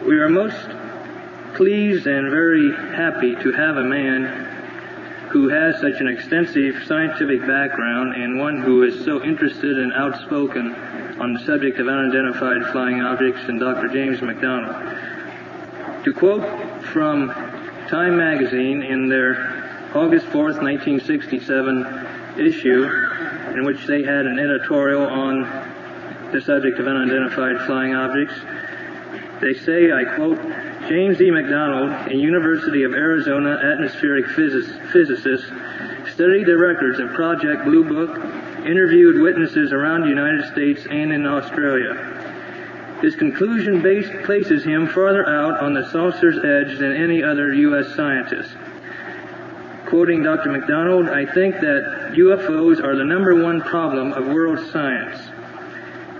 We are most pleased and very happy to have a man who has such an extensive scientific background and one who is so interested and outspoken on the subject of unidentified flying objects in Dr. James McDonald. To quote from Time magazine in their August 4th, 1967 issue, in which they had an editorial on the subject of unidentified flying objects, they say, I quote, James E. McDonald, a University of Arizona atmospheric physicist, studied the records of Project Blue Book, interviewed witnesses around the United States and in Australia. His conclusion places him farther out on the saucer's edge than any other U.S. scientist. Quoting Dr. McDonald, I think that UFOs are the #1 problem of world science.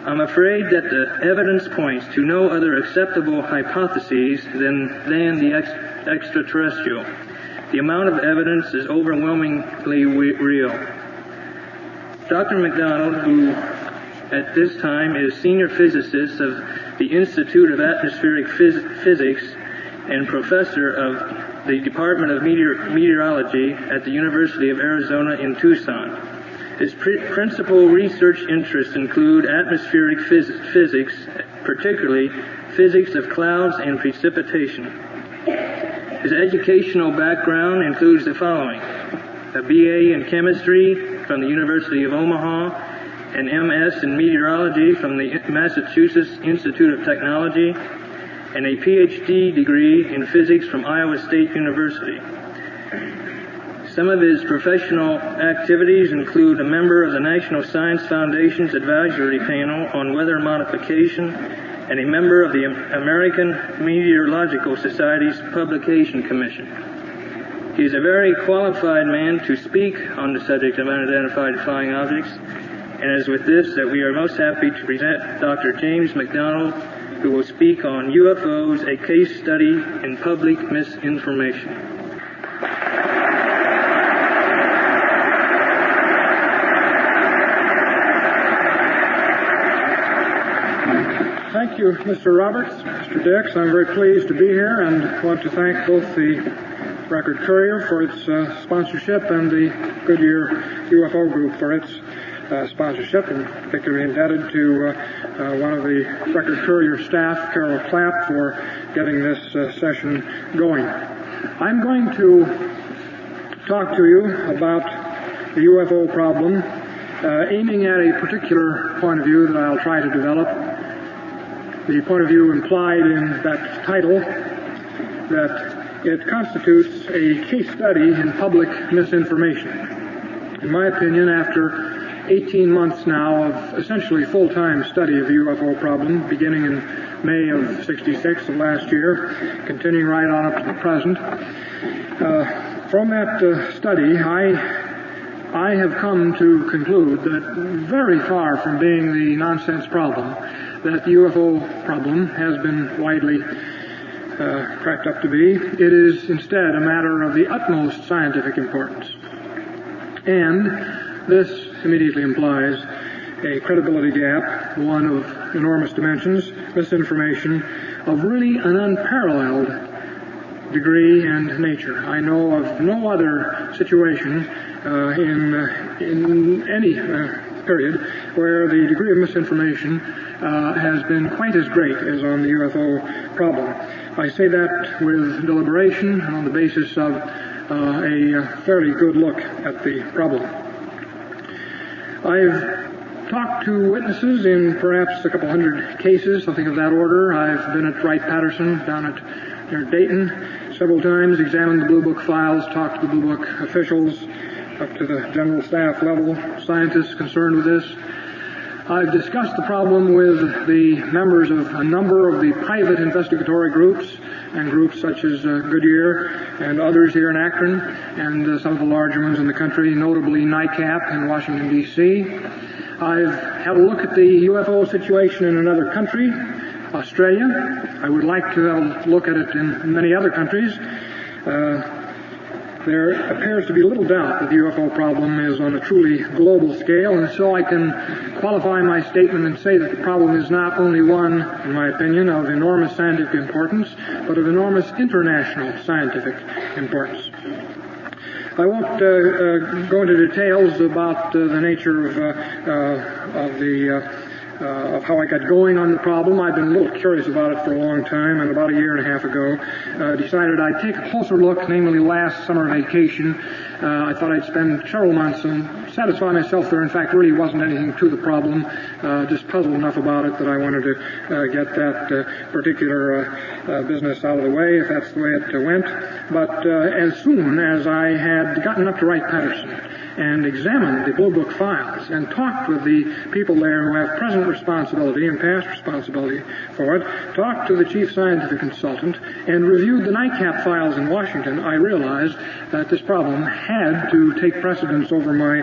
I'm afraid that the evidence points to no other acceptable hypotheses than the extraterrestrial. The amount of evidence is overwhelmingly real. Dr. McDonald, who at this time is senior physicist of the Institute of Atmospheric Physics and professor of the Department of Meteorology at the University of Arizona in Tucson. His principal research interests include atmospheric physics, particularly physics of clouds and precipitation. His educational background includes the following: a BA in chemistry from the University of Omaha, an MS in meteorology from the Massachusetts Institute of Technology, and a PhD degree in physics from Iowa State University. Some of his professional activities include a member of the National Science Foundation's Advisory Panel on Weather Modification and a member of the American Meteorological Society's Publication Commission. He is a very qualified man to speak on the subject of unidentified flying objects, and it is with this that we are most happy to present Dr. James McDonald, who will speak on UFOs, a case study in public misinformation. Thank you, Mr. Roberts, Mr. Dix. I'm very pleased to be here and want to thank both the Record Courier for its sponsorship and the Goodyear UFO Group for its sponsorship, and particularly indebted to one of the Record Courier staff, Carol Clapp, for getting this session going. I'm going to talk to you about the UFO problem, aiming at a particular point of view that I'll try to develop. The point of view implied in that title, that it constitutes a case study in public misinformation. In my opinion, after 18 months now of essentially full-time study of the UFO problem, beginning in May of '66 of last year, continuing right on up to the present. From that study, I have come to conclude that very far from being the nonsense problem that the UFO problem has been widely cracked up to be, it is instead a matter of the utmost scientific importance. And this immediately implies a credibility gap, one of enormous dimensions, misinformation of really an unparalleled degree and nature. I know of no other situation in any period where the degree of misinformation has been quite as great as on the UFO problem. I say that with deliberation and on the basis of a fairly good look at the problem. I've talked to witnesses in perhaps a couple hundred cases, something of that order. I've been at Wright-Patterson down at near Dayton several times, examined the Blue Book files, talked to the Blue Book officials up to the general staff level, scientists concerned with this. I've discussed the problem with the members of a number of the private investigatory groups and groups such as Goodyear and others here in Akron and some of the larger ones in the country, notably NICAP in Washington, D.C. I've had a look at the UFO situation in another country, Australia. I would like to have a look at it in many other countries. there appears to be little doubt that the UFO problem is on a truly global scale, and so I can qualify my statement and say that the problem is not only one, in my opinion, of enormous scientific importance, but of enormous international scientific importance. I won't go into details about the nature of how I got going on the problem. I've been a little curious about it for a long time, and about a year and a half ago decided I'd take a closer look, namely last summer vacation. I thought I'd spend several months and satisfy myself there, in fact, really wasn't anything to the problem, just puzzled enough about it that I wanted to get that particular business out of the way, if that's the way it went. But as soon as I had gotten up to Wright Patterson and examined the Blue Book files and talked with the people there who have present responsibility and past responsibility for it, talked to the chief scientific consultant, and reviewed the NICAP files in Washington, I realized that this problem had to take precedence over my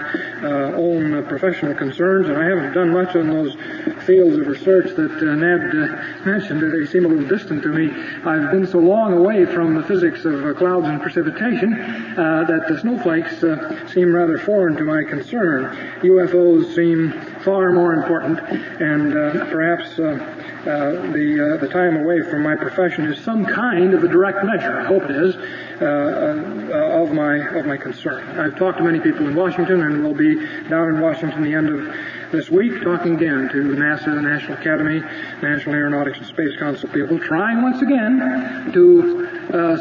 own professional concerns, and I haven't done much on those fields of research that Ned mentioned. They seem a little distant to me. I've been so long away from the physics of clouds and precipitation that the snowflakes seem rather foreign to my concern. UFOs seem far more important, and perhaps the time away from my profession is some kind of a direct measure, I hope it is, of my concern. I've talked to many people in Washington, and will be down in Washington the end of this week, talking again to NASA, the National Academy, National Aeronautics and Space Council people, trying once again to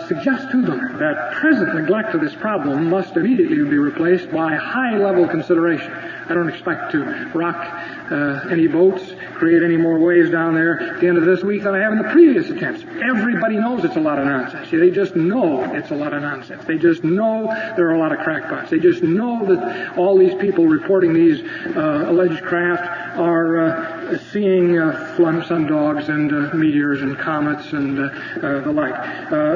suggest to them that present neglect of this problem must immediately be replaced by high-level consideration. I don't expect to rock any boats, create any more waves down there at the end of this week than I have in the previous attempts. Everybody knows it's a lot of nonsense. They just know it's a lot of nonsense. They just know there are a lot of crackpots. They just know that all these people reporting these alleged craft are seeing sundogs and meteors and comets and the like.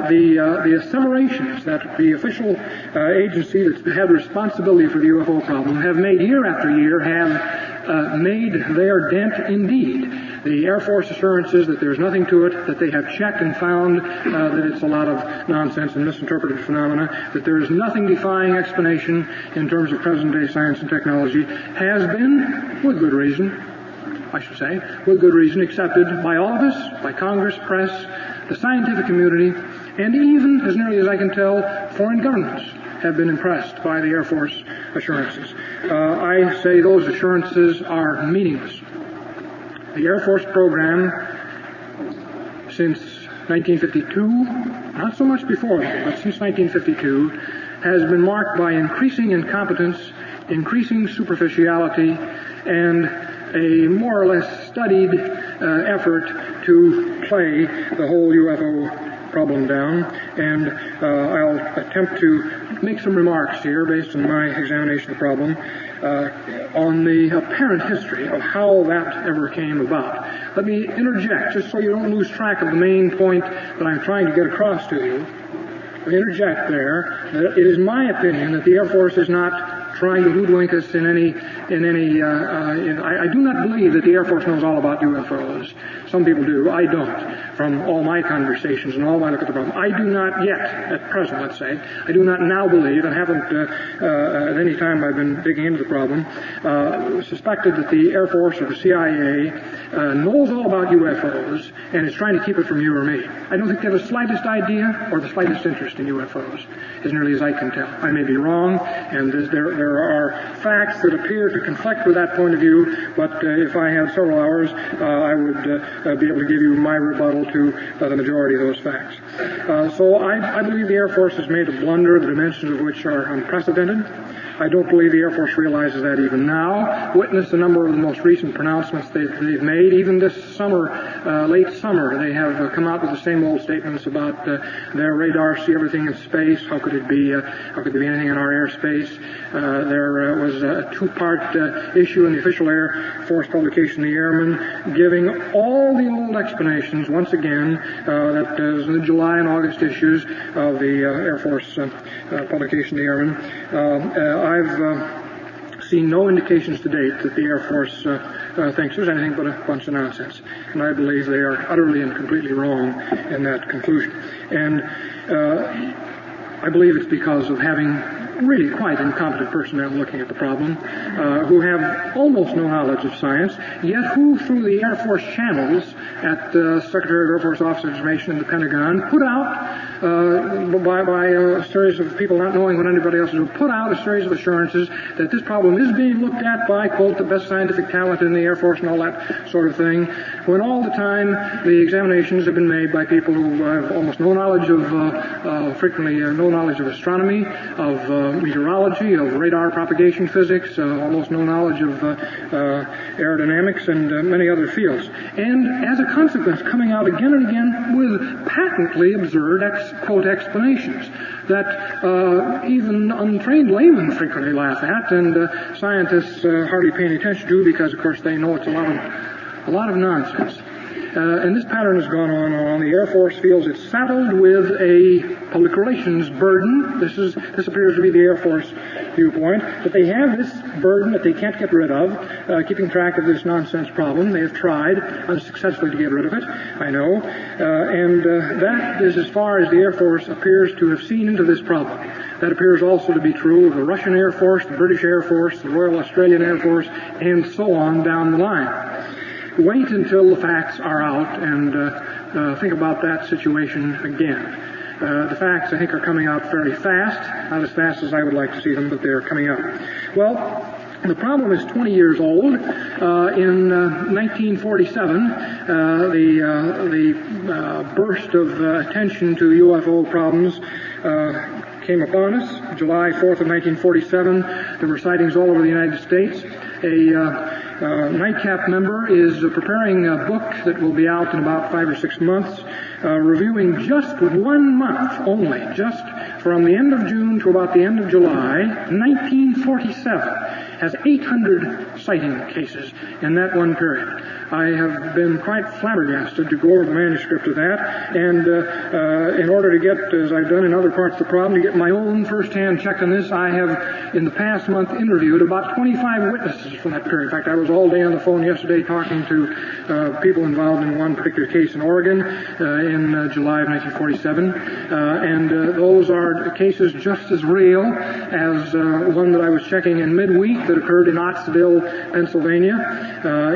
The asseverations that the official agency that's had responsibility for the UFO problem have made year after year have made their dent indeed. The Air Force assurances that there's nothing to it, that they have checked and found that it's a lot of nonsense and misinterpreted phenomena, that there is nothing defying explanation in terms of present-day science and technology, has been, with good reason, I should say, with good reason, accepted by all of us, by Congress, press, the scientific community, and even, as nearly as I can tell, foreign governments have been impressed by the Air Force assurances. I say those assurances are meaningless. The Air Force program, since 1952, not so much before that, but since 1952, has been marked by increasing incompetence, increasing superficiality, and a more or less studied effort to play the whole UFO problem down. And I'll attempt to make some remarks here based on my examination of the problem on the apparent history of how that ever came about. Let me interject, just so you don't lose track of the main point that I'm trying to get across to you. Let me interject there that it is my opinion that the Air Force is not trying to hoodwink us I do not believe that the Air Force knows all about UFOs. Some people do. I don't. From all my conversations and all my look at the problem, I do not yet, at present, let's say, I do not now believe, and haven't at any time I've been digging into the problem, suspected that the Air Force or the CIA knows all about UFOs and is trying to keep it from you or me. I don't think they have the slightest idea or the slightest interest in UFOs, as nearly as I can tell. I may be wrong, and there are facts that appear to conflict with that point of view, but if I had several hours, I would be able to give you my rebuttal to the majority of those facts. So I believe the Air Force has made a blunder, the dimensions of which are unprecedented. I don't believe the Air Force realizes that even now. Witness a number of the most recent pronouncements they've made. Even this summer, late summer, they have come out with the same old statements about their radar see everything in space. How could there be anything in our airspace? There was a two-part issue in the official Air Force publication, The Airman, giving all the old explanations once again that is in the July and August issues of the Air Force publication, The Airman. I've seen no indications to date that the Air Force thinks there's anything but a bunch of nonsense. And I believe they are utterly and completely wrong in that conclusion. And I believe it's because of having really quite incompetent personnel looking at the problem, who have almost no knowledge of science, yet who, through the Air Force channels at the Secretary of Air Force Office of Information in the Pentagon, put out, by a series of people not knowing what anybody else is doing, put out a series of assurances that this problem is being looked at by, quote, the best scientific talent in the Air Force and all that sort of thing, when all the time the examinations have been made by people who have almost no knowledge of, frequently no knowledge of astronomy, of meteorology, of radar propagation physics, almost no knowledge of aerodynamics and many other fields. And as a consequence, coming out again and again with patently absurd, quote, explanations that even untrained laymen frequently laugh at, and scientists hardly pay any attention to because, of course, they know it's a lot of nonsense. And this pattern has gone on. The Air Force feels it's saddled with a public relations burden. This appears to be the Air Force viewpoint, that they have this burden that they can't get rid of, keeping track of this nonsense problem. They have tried unsuccessfully to get rid of it, I know. And that is as far as the Air Force appears to have seen into this problem. That appears also to be true of the Russian Air Force, the British Air Force, the Royal Australian Air Force, and so on down the line. Wait until the facts are out and think about that situation again. The facts, I think, are coming out fairly fast, not as fast as I would like to see them, but they're coming out. Well, the problem is 20 years old. In 1947, the burst of attention to UFO problems came upon us. July 4th of 1947, there were sightings all over the United States. A Nightcap member is preparing a book that will be out in about 5 or 6 months, reviewing just 1 month only, just from the end of June to about the end of July, 1947, has 800 sighting cases in that one period. I have been quite flabbergasted to go over the manuscript of that, and in order to get, as I've done in other parts of the problem, to get my own first-hand check on this, I have, in the past month, interviewed about 25 witnesses from that period. In fact, I was all day on the phone yesterday talking to people involved in one particular case in Oregon in July of 1947, and those are cases just as real as one that I was checking in midweek that occurred in Ottsville, Pennsylvania,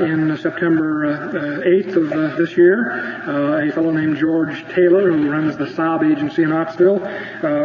in September 8th of this year. A fellow named George Taylor, who runs the Saab agency in Ottsville,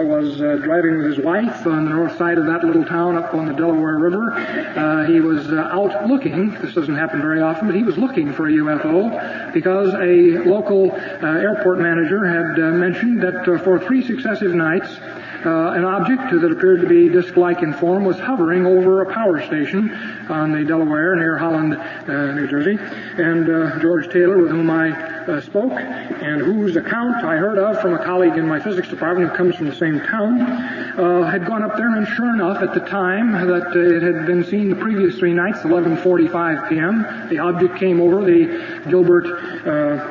was driving with his wife on the north side of that little town up on the Delaware River. He was out looking. This doesn't happen very often, but he was looking for a UFO because a local airport manager had mentioned that for 3 successive nights, an object that appeared to be disc-like in form was hovering over a power station on the Delaware near Holland, New Jersey. And George Taylor, with whom I spoke, and whose account I heard of from a colleague in my physics department who comes from the same town, had gone up there, and sure enough, at the time that it had been seen the previous 3 nights, 11:45 p.m., the object came over the Gilbert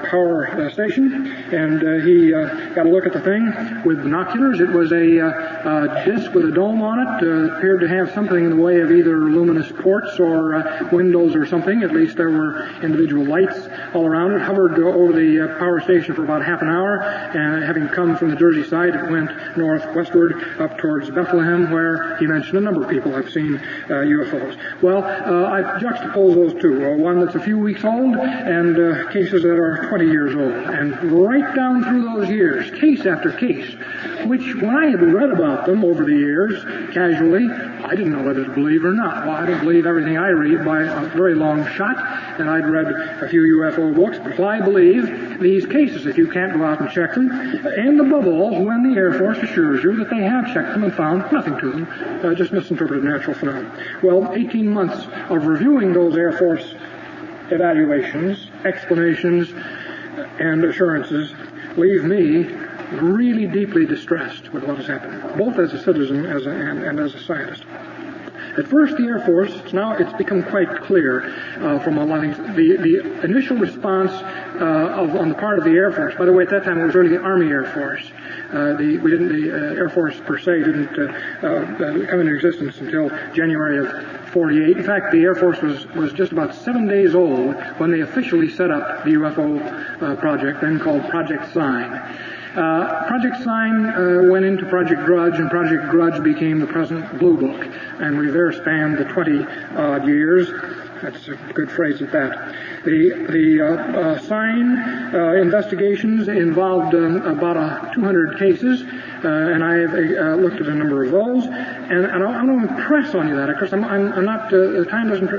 power station, and he got a look at the thing with binoculars. It was a disc with a dome on it. Appeared to have something in the way of either luminous ports or windows or something. At least there were individual lights all around it. Hovered over the power station for about half an hour, and having come from the Jersey side, it went northwestward up towards Bethlehem, where he mentioned a number of people have seen UFOs. Well, I juxtapose those two. One that's a few weeks old and cases that are 20 years old. And right down through those years, case after case, which when I had read about them over the years, casually, I didn't know whether to believe or not. Well, I don't believe everything I read by a very long shot, and I'd read a few UFO books, but I believe these cases if you can't go out and check them, and above all, when the Air Force assures you that they have checked them and found nothing to them, just misinterpreted natural phenomena. Well, 18 months of reviewing those Air Force evaluations, explanations, and assurances leave me really deeply distressed with what has happened, both as a citizen and as a scientist. At first, the Air Force, now it's become quite clear from a lot of things, the initial response on the part of the Air Force, by the way, at that time it was really the Army Air Force. The Air Force per se didn't come into existence until January of 48. In fact, the Air Force was just about 7 days old when they officially set up the UFO project, then called Project Sign. Project Sign went into Project Grudge, and Project Grudge became the present Blue Book, and we there spanned the 20-odd years. That's a good phrase at that. The Sign investigations involved about 200 cases, and I have looked at a number of those. And I want to impress on you that, of course, I'm not. Time doesn't.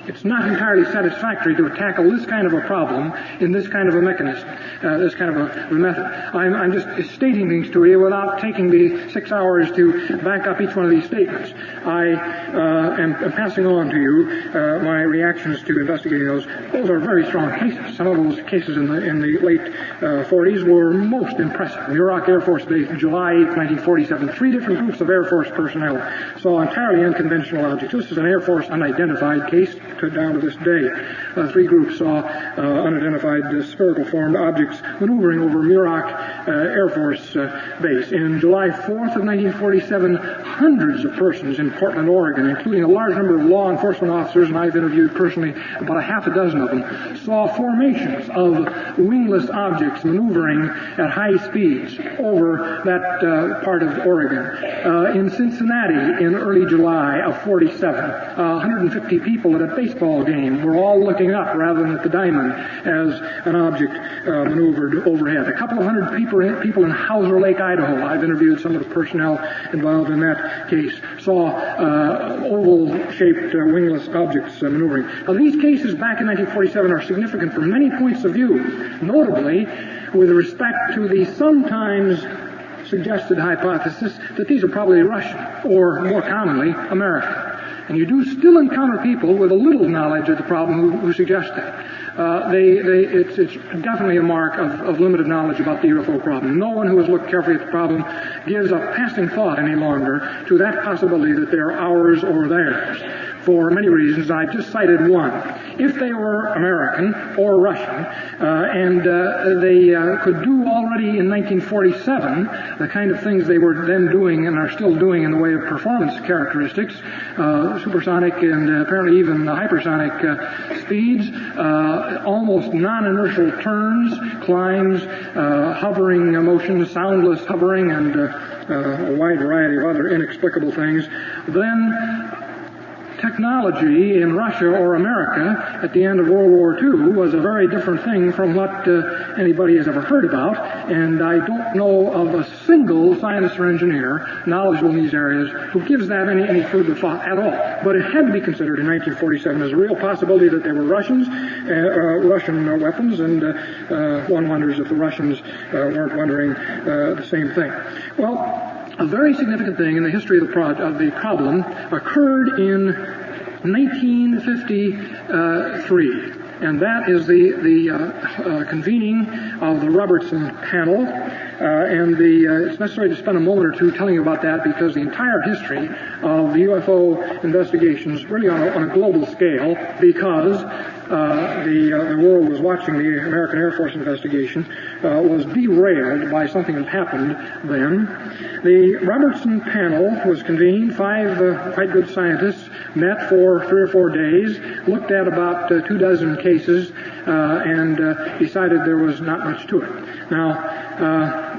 It's not entirely satisfactory to tackle this kind of a problem in this kind of a mechanism, this kind of a method. I'm just stating things to you without taking the 6 hours to back up each one of these statements. I am passing on to you my reactions to investigating those. Those are very strong cases. Some of those cases in the late 40s were most impressive. Muroc Air Force Base, July 8, 1947. 3 different groups of Air Force personnel saw entirely unconventional objects. This is an Air Force unidentified case down to this day. 3 groups saw unidentified spherical formed objects maneuvering over Muroc Air Force Base. In July 4th of 1947, hundreds of persons in Portland, Oregon, including a large number of law enforcement officers, and I've interviewed personally about a half a dozen of them, saw formations of wingless objects maneuvering at high speeds over that part of Oregon. In Cincinnati, in early July of 47, 150 people at a baseball game were all looking up rather than at the diamond as an object maneuvered overhead. A couple of hundred people in Hauser Lake, Idaho, I've interviewed some of the personnel involved in that case, saw oval-shaped wingless objects maneuvering. Now, these cases back in 1947 are significant from many points of view, notably with respect to the sometimes suggested hypothesis that these are probably Russian, or more commonly, American. And you do still encounter people with a little knowledge of the problem who suggest that. It's definitely a mark of limited knowledge about the UFO problem. No one who has looked carefully at the problem gives a passing thought any longer to that possibility that they're ours or theirs. For many reasons, I've just cited one. If they were American or Russian, and they could do already in 1947 the kind of things they were then doing and are still doing in the way of performance characteristics, supersonic and apparently even hypersonic speeds, almost non-inertial turns, climbs, hovering motions, soundless hovering, and a wide variety of other inexplicable things, then technology in Russia or America at the end of World War II was a very different thing from what anybody has ever heard about, and I don't know of a single scientist or engineer knowledgeable in these areas who gives that any further thought at all. But it had to be considered in 1947 as a real possibility that they were Russian weapons, and one wonders if the Russians weren't wondering the same thing. Well, a very significant thing in the history of the problem occurred in 1953, and that is the convening of the Robertson Panel. It's necessary to spend a moment or two telling you about that because the entire history of the UFO investigations, really on a global scale, because the world was watching the American Air Force investigation, was derailed by something that happened then. The Robertson Panel was convened. 5 quite good scientists met for 3 or 4 days, looked at about 24 cases, and decided there was not much to it. Now,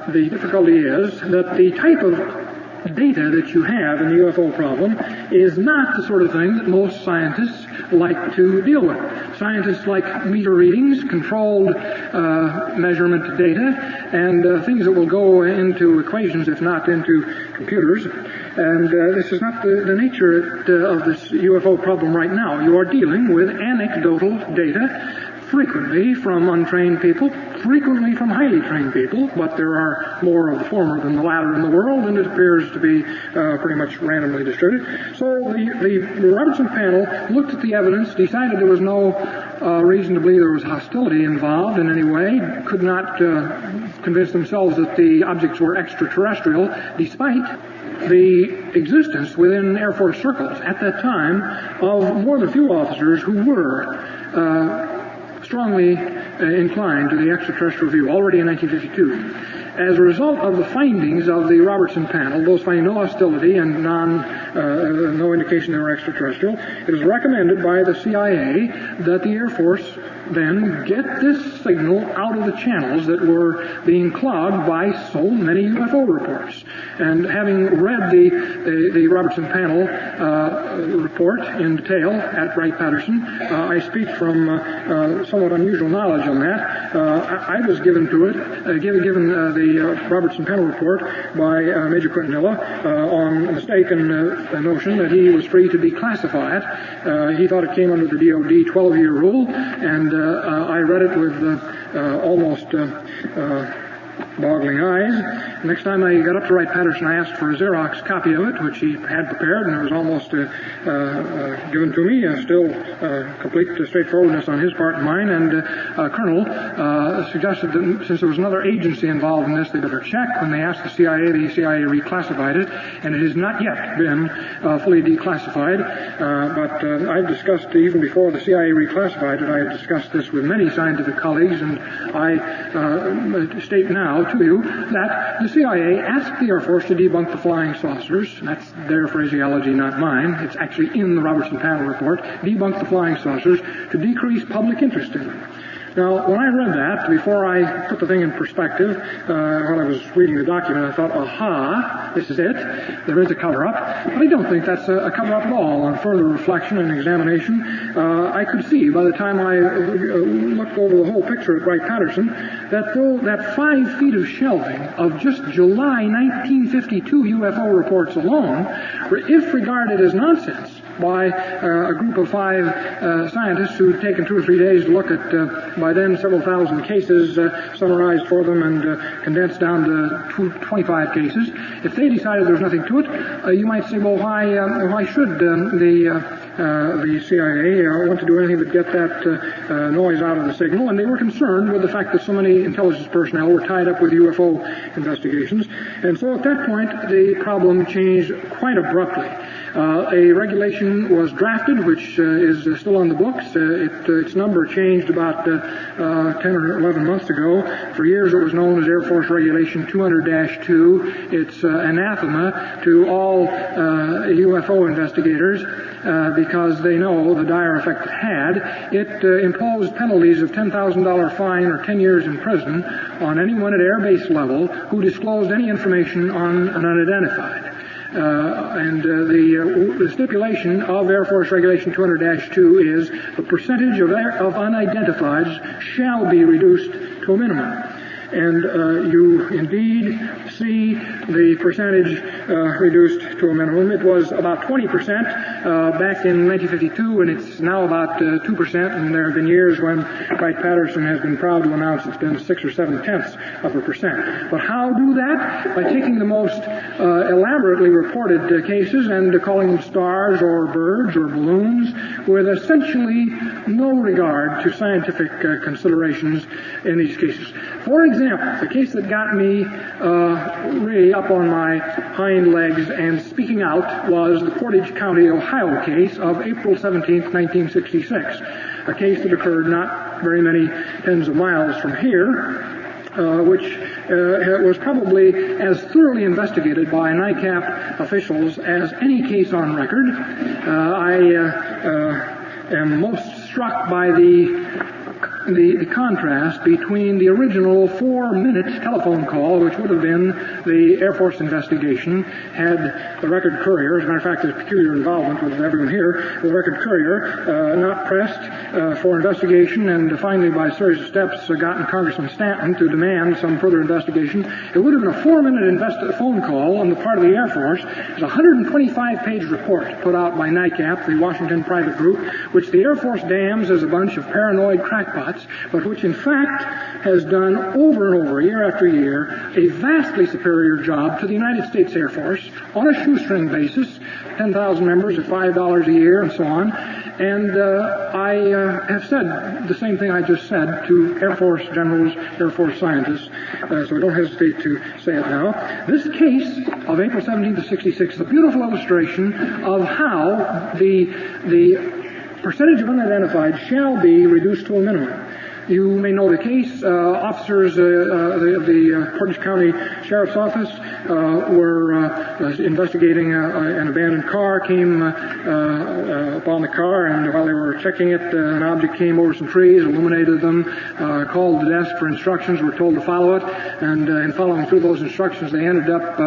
the difficulty is that the type of data that you have in the UFO problem is not the sort of thing that most scientists like to deal with. Scientists like meter readings, controlled measurement data, and things that will go into equations, if not into computers. And this is not the nature of this UFO problem right now. You are dealing with anecdotal data, frequently from untrained people, frequently from highly trained people, but there are more of the former than the latter in the world, and it appears to be pretty much randomly distributed. So the Robertson Panel looked at the evidence, decided there was no reason to believe there was hostility involved in any way, could not convince themselves that the objects were extraterrestrial, despite the existence within Air Force circles at that time of more than a few officers who were strongly inclined to the extraterrestrial view already in 1952. As a result of the findings of the Robertson Panel, those finding no hostility and no indication they were extraterrestrial, it was recommended by the CIA that the Air Force then get this signal out of the channels that were being clogged by so many UFO reports. And having read the Robertson Panel report in detail at Wright-Patterson, I speak from somewhat unusual knowledge on that. I was given to it, given the Robertson Panel report by Major Quintanilla on a mistaken notion that he was free to declassify it. He thought it came under the DOD 12-year rule, and I read it with almost boggling eyes. Next time I got up to Wright-Patterson, I asked for a Xerox copy of it, which he had prepared, and it was almost given to me. Still complete straightforwardness on his part and mine. And Colonel suggested that since there was another agency involved in this, they better check. When they asked the CIA reclassified it, and it has not yet been fully declassified. But I've discussed, even before the CIA reclassified it, I had discussed this with many scientific colleagues, and I state now to you that the CIA asked the Air Force to debunk the flying saucers. That's their phraseology, not mine. It's actually in the Robertson Panel report. Debunk the flying saucers to decrease public interest in them. Now, when I read that, before I put the thing in perspective, while I was reading the document, I thought, aha, this is it. There is a cover-up. But I don't think that's a cover-up at all. On further reflection and examination, I could see by the time I looked over the whole picture at Wright-Patterson that though that 5 feet of shelving of just July 1952 UFO reports alone, if regarded as nonsense by a group of 5 scientists who'd taken 2 or 3 days to look at, by then, several thousand cases summarized for them and condensed down to 25 cases. If they decided there was nothing to it, you might say, well, why should the CIA want to do anything but get that noise out of the signal? And they were concerned with the fact that so many intelligence personnel were tied up with UFO investigations. And so at that point, the problem changed quite abruptly. A regulation was drafted, which is still on the books. Its number changed about 10 or 11 months ago. For years it was known as Air Force Regulation 200-2. It's anathema to all UFO investigators because they know the dire effect it had. It imposed penalties of $10,000 fine or 10 years in prison on anyone at air base level who disclosed any information on an unidentified. The stipulation of Air Force Regulation 200-2 is the percentage of unidentifieds shall be reduced to a minimum. And you indeed see the percentage reduced to a minimum. It was about 20% back in 1952, and it's now about 2%, and there have been years when Wright-Patterson has been proud to announce it's been 6 or 7/10%. But how do that? By taking the most elaborately reported cases and calling them stars or birds or balloons with essentially no regard to scientific considerations in these cases. For example, the case that got me really up on my hind legs and speaking out was the Portage County, Ohio case of April 17th, 1966, a case that occurred not very many tens of miles from here, which was probably as thoroughly investigated by NICAP officials as any case on record. I am most struck by the contrast between the original 4-minute telephone call, which would have been the Air Force investigation, had the Record Courier, as a matter of fact, there's peculiar involvement with everyone here, the Record Courier, not pressed for investigation, and finally, by a series of steps, gotten Congressman Stanton to demand some further investigation. It would have been a 4-minute phone call on the part of the Air Force. It's a 125-page report put out by NICAP, the Washington private group, which the Air Force damns as a bunch of paranoid crackpots, but which in fact has done over and over, year after year, a vastly superior job to the United States Air Force on a shoestring basis, 10,000 members at $5 a year and so on. And I have said the same thing I just said to Air Force generals, Air Force scientists, so I don't hesitate to say it now. This case of April 17th of 66 is a beautiful illustration of how the percentage of unidentified shall be reduced to a minimum. You may know the case. Officers of the Portage County Sheriff's Office were investigating an abandoned car, came upon the car, and while they were checking it, an object came over some trees, illuminated them, called the desk for instructions, were told to follow it, and in following through those instructions, they ended up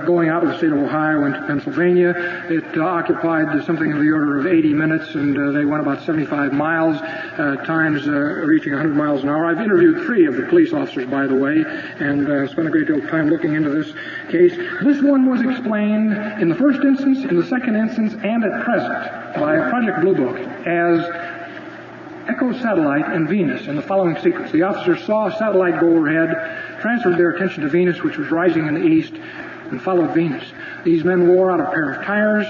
going out of the state of Ohio into Pennsylvania. It occupied something of the order of 80 minutes, and they went about 75 miles, times reaching 100 miles an hour. I've interviewed 3 of the police officers, by the way, and spent a great deal of time looking into this case. This one was explained in the first instance, in the second instance, and at present by Project Blue Book as Echo Satellite and Venus in the following sequence. The officers saw a satellite go overhead, transferred their attention to Venus, which was rising in the east, and followed Venus. These men wore out a pair of tires,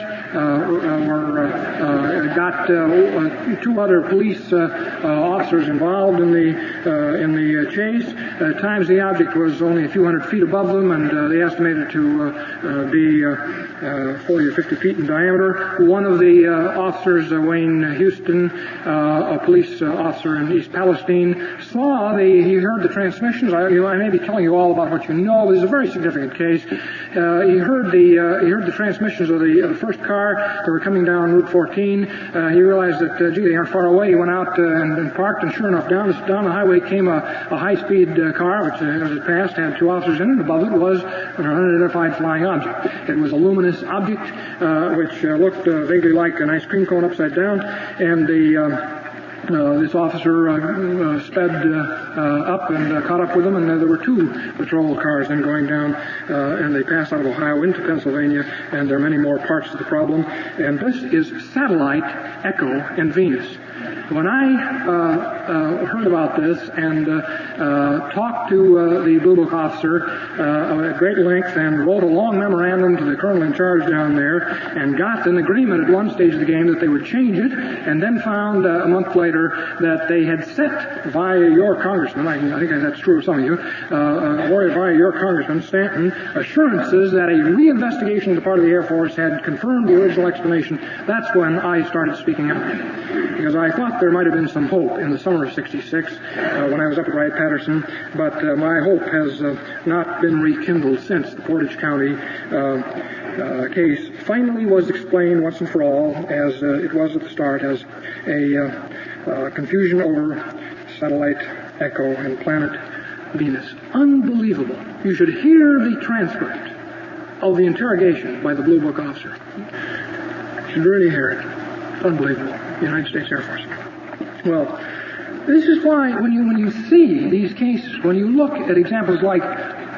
got 2 other police officers involved in the chase. At times the object was only a few hundred feet above them, and they estimated to be 40 or 50 feet in diameter. One of the officers, Wayne Houston, a police officer in East Palestine, he heard the transmissions. I may be telling you all about what you know. This is a very significant case. He heard the transmissions of the first car. They were coming down Route 14. He realized that, they aren't far away. He went out and parked, and sure enough, down the highway came a high-speed car, which, as it passed, had 2 officers in it. Above it was an unidentified flying object. It was a luminous object, which looked vaguely like an ice cream cone upside down, and this officer sped up and caught up with them, and there were 2 patrol cars then going down, and they passed out of Ohio into Pennsylvania, and there are many more parts of the problem. And this is Satellite, Echo, and Venus. When I heard about this and talked to the Blue Book officer at great length and wrote a long memorandum to the colonel in charge down there and got an agreement at one stage of the game that they would change it, and then found a month later that they had sent via your congressman, I think that's true of some of you, via your congressman, Stanton, assurances that a reinvestigation on the part of the Air Force had confirmed the original explanation. That's when I started speaking out, because I thought there might have been some hope in the summer of '66 when I was up at Wright-Patterson, but my hope has not been rekindled since the Portage County case finally was explained once and for all, as it was at the start, as a confusion over satellite Echo and planet Venus. Unbelievable. You should hear the transcript of the interrogation by the Blue Book officer. You should really hear it. Unbelievable. United States Air Force. Well, this is why when you see these cases, when you look at examples like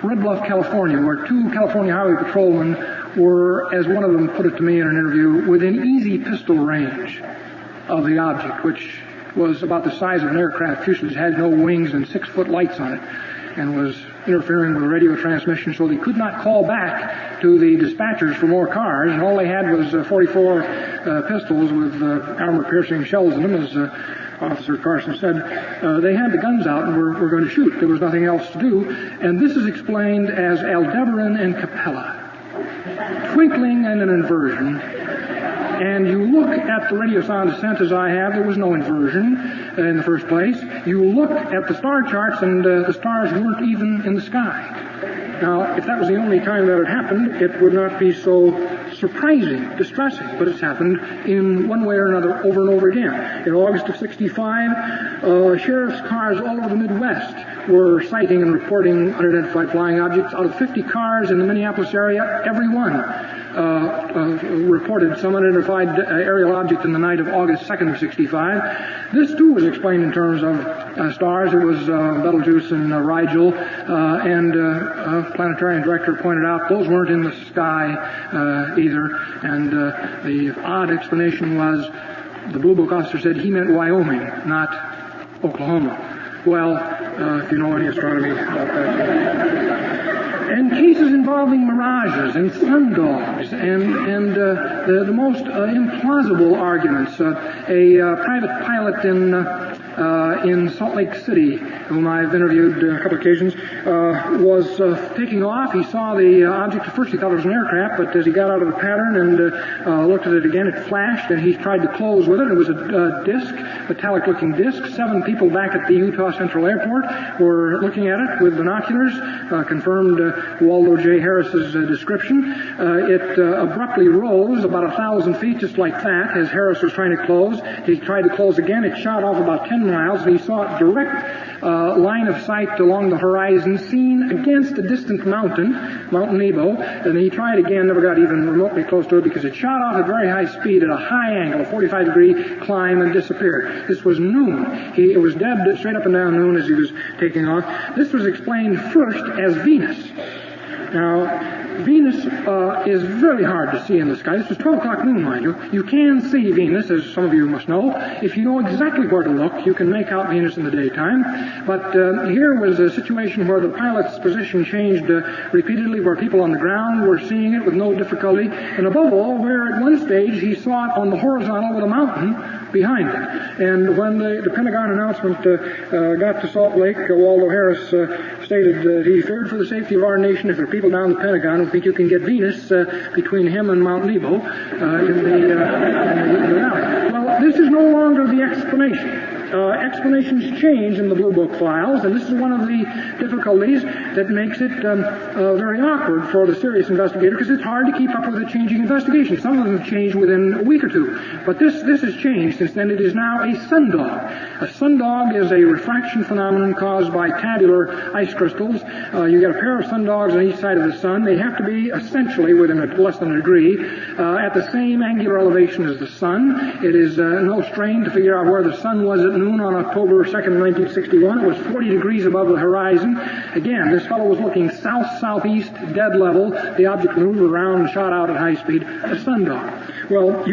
Red Bluff, California, where 2 California Highway patrolmen were, as one of them put it to me in an interview, within easy pistol range of the object, which was about the size of an aircraft fuselage, had no wings and 6-foot lights on it, and was interfering with the radio transmission, so they could not call back to the dispatchers for more cars, and all they had was 44 pistols with armor-piercing shells in them, as Officer Carson said. They had the guns out and were going to shoot. There was nothing else to do, and this is explained as Aldebaran and Capella. Twinkling and an inversion. And you look at the radio sound descent as I have, there was no inversion in the first place. You look at the star charts, and the stars weren't even in the sky. Now, if that was the only time that it happened, it would not be so surprising, distressing, but it's happened in one way or another over and over again. In August of '65, sheriff's cars all over the Midwest were citing and reporting unidentified flying objects. Out of 50 cars in the Minneapolis area, every one reported some unidentified aerial object in the night of August 2nd of '65. This, too, was explained in terms of stars. It was Betelgeuse and Rigel, and planetarian director pointed out those weren't in the sky either, and the odd explanation was the Blue Book officer said he meant Wyoming, not Oklahoma. Well, if you know any astronomy about that. And cases involving mirages and sundogs and the most implausible arguments. A private pilot in in Salt Lake City, whom I've interviewed a couple of occasions, was taking off. He saw the object. At first he thought it was an aircraft, but as he got out of the pattern and looked at it again, it flashed, and he tried to close with it. It was a disc, metallic-looking disc. 7 people back at the Utah Central Airport were looking at it with binoculars, confirmed Waldo J. Harris's description. It abruptly rose about 1,000 feet, just like that, as Harris was trying to close. He tried to close again. It shot off about 10 miles, and he saw it direct line of sight along the horizon, seen against a distant mountain, Mount Nebo, and he tried again, never got even remotely close to it because it shot off at very high speed at a high angle, a 45-degree climb, and disappeared. This was noon. It was dead straight up and down noon as he was taking off. This was explained first as Venus. Now, Venus is very hard to see in the sky. This was 12 o'clock noon, mind you. You can see Venus, as some of you must know. If you know exactly where to look, you can make out Venus in the daytime. But here was a situation where the pilot's position changed repeatedly, where people on the ground were seeing it with no difficulty. And above all, where at one stage he saw it on the horizontal with a mountain behind it. And when the Pentagon announcement got to Salt Lake, Waldo Harris stated that he feared for the safety of our nation if there are people down the Pentagon who think you can get Venus between him and Mount Nebo in the valley. Well, this is no longer the explanation. Explanations change in the Blue Book files, and this is one of the difficulties that makes it very awkward for the serious investigator, because it's hard to keep up with a changing investigation. Some of them have changed within a week or two, but this has changed since then. It is now a sundog. A sundog is a refraction phenomenon caused by tabular ice crystals. You get a pair of sundogs on each side of the sun. They have to be essentially within less than a degree at the same angular elevation as the sun. It is no strain to figure out where the sun was at noon on October 2nd, 1961. It was 40 degrees above the horizon. Again, this fellow was looking south-southeast, dead level. The object moved around and shot out at high speed. A sundog. Well,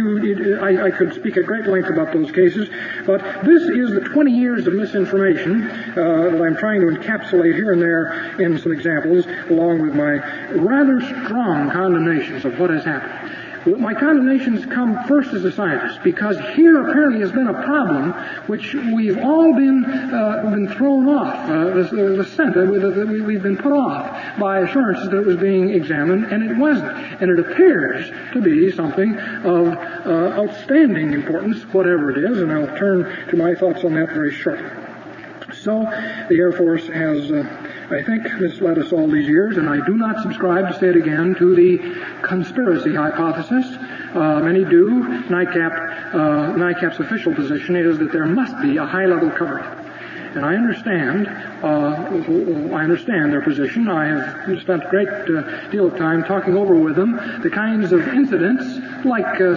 I could speak at great length about those cases, but this is the 20 years of misinformation that I'm trying to encapsulate here and there in some examples, along with my rather strong condemnations of what has happened. My condemnations come first as a scientist, because here apparently has been a problem which we've all been thrown off, the scent, we've been put off by assurances that it was being examined, and it wasn't. And it appears to be something of outstanding importance, whatever it is, and I'll turn to my thoughts on that very shortly. So, the Air Force has, I think, misled us all these years, and I do not subscribe, to say it again, to the conspiracy hypothesis. Many do. NICAP's official position is that there must be a high-level cover-up. And I understand their position. I have spent a great deal of time talking over with them the kinds of incidents,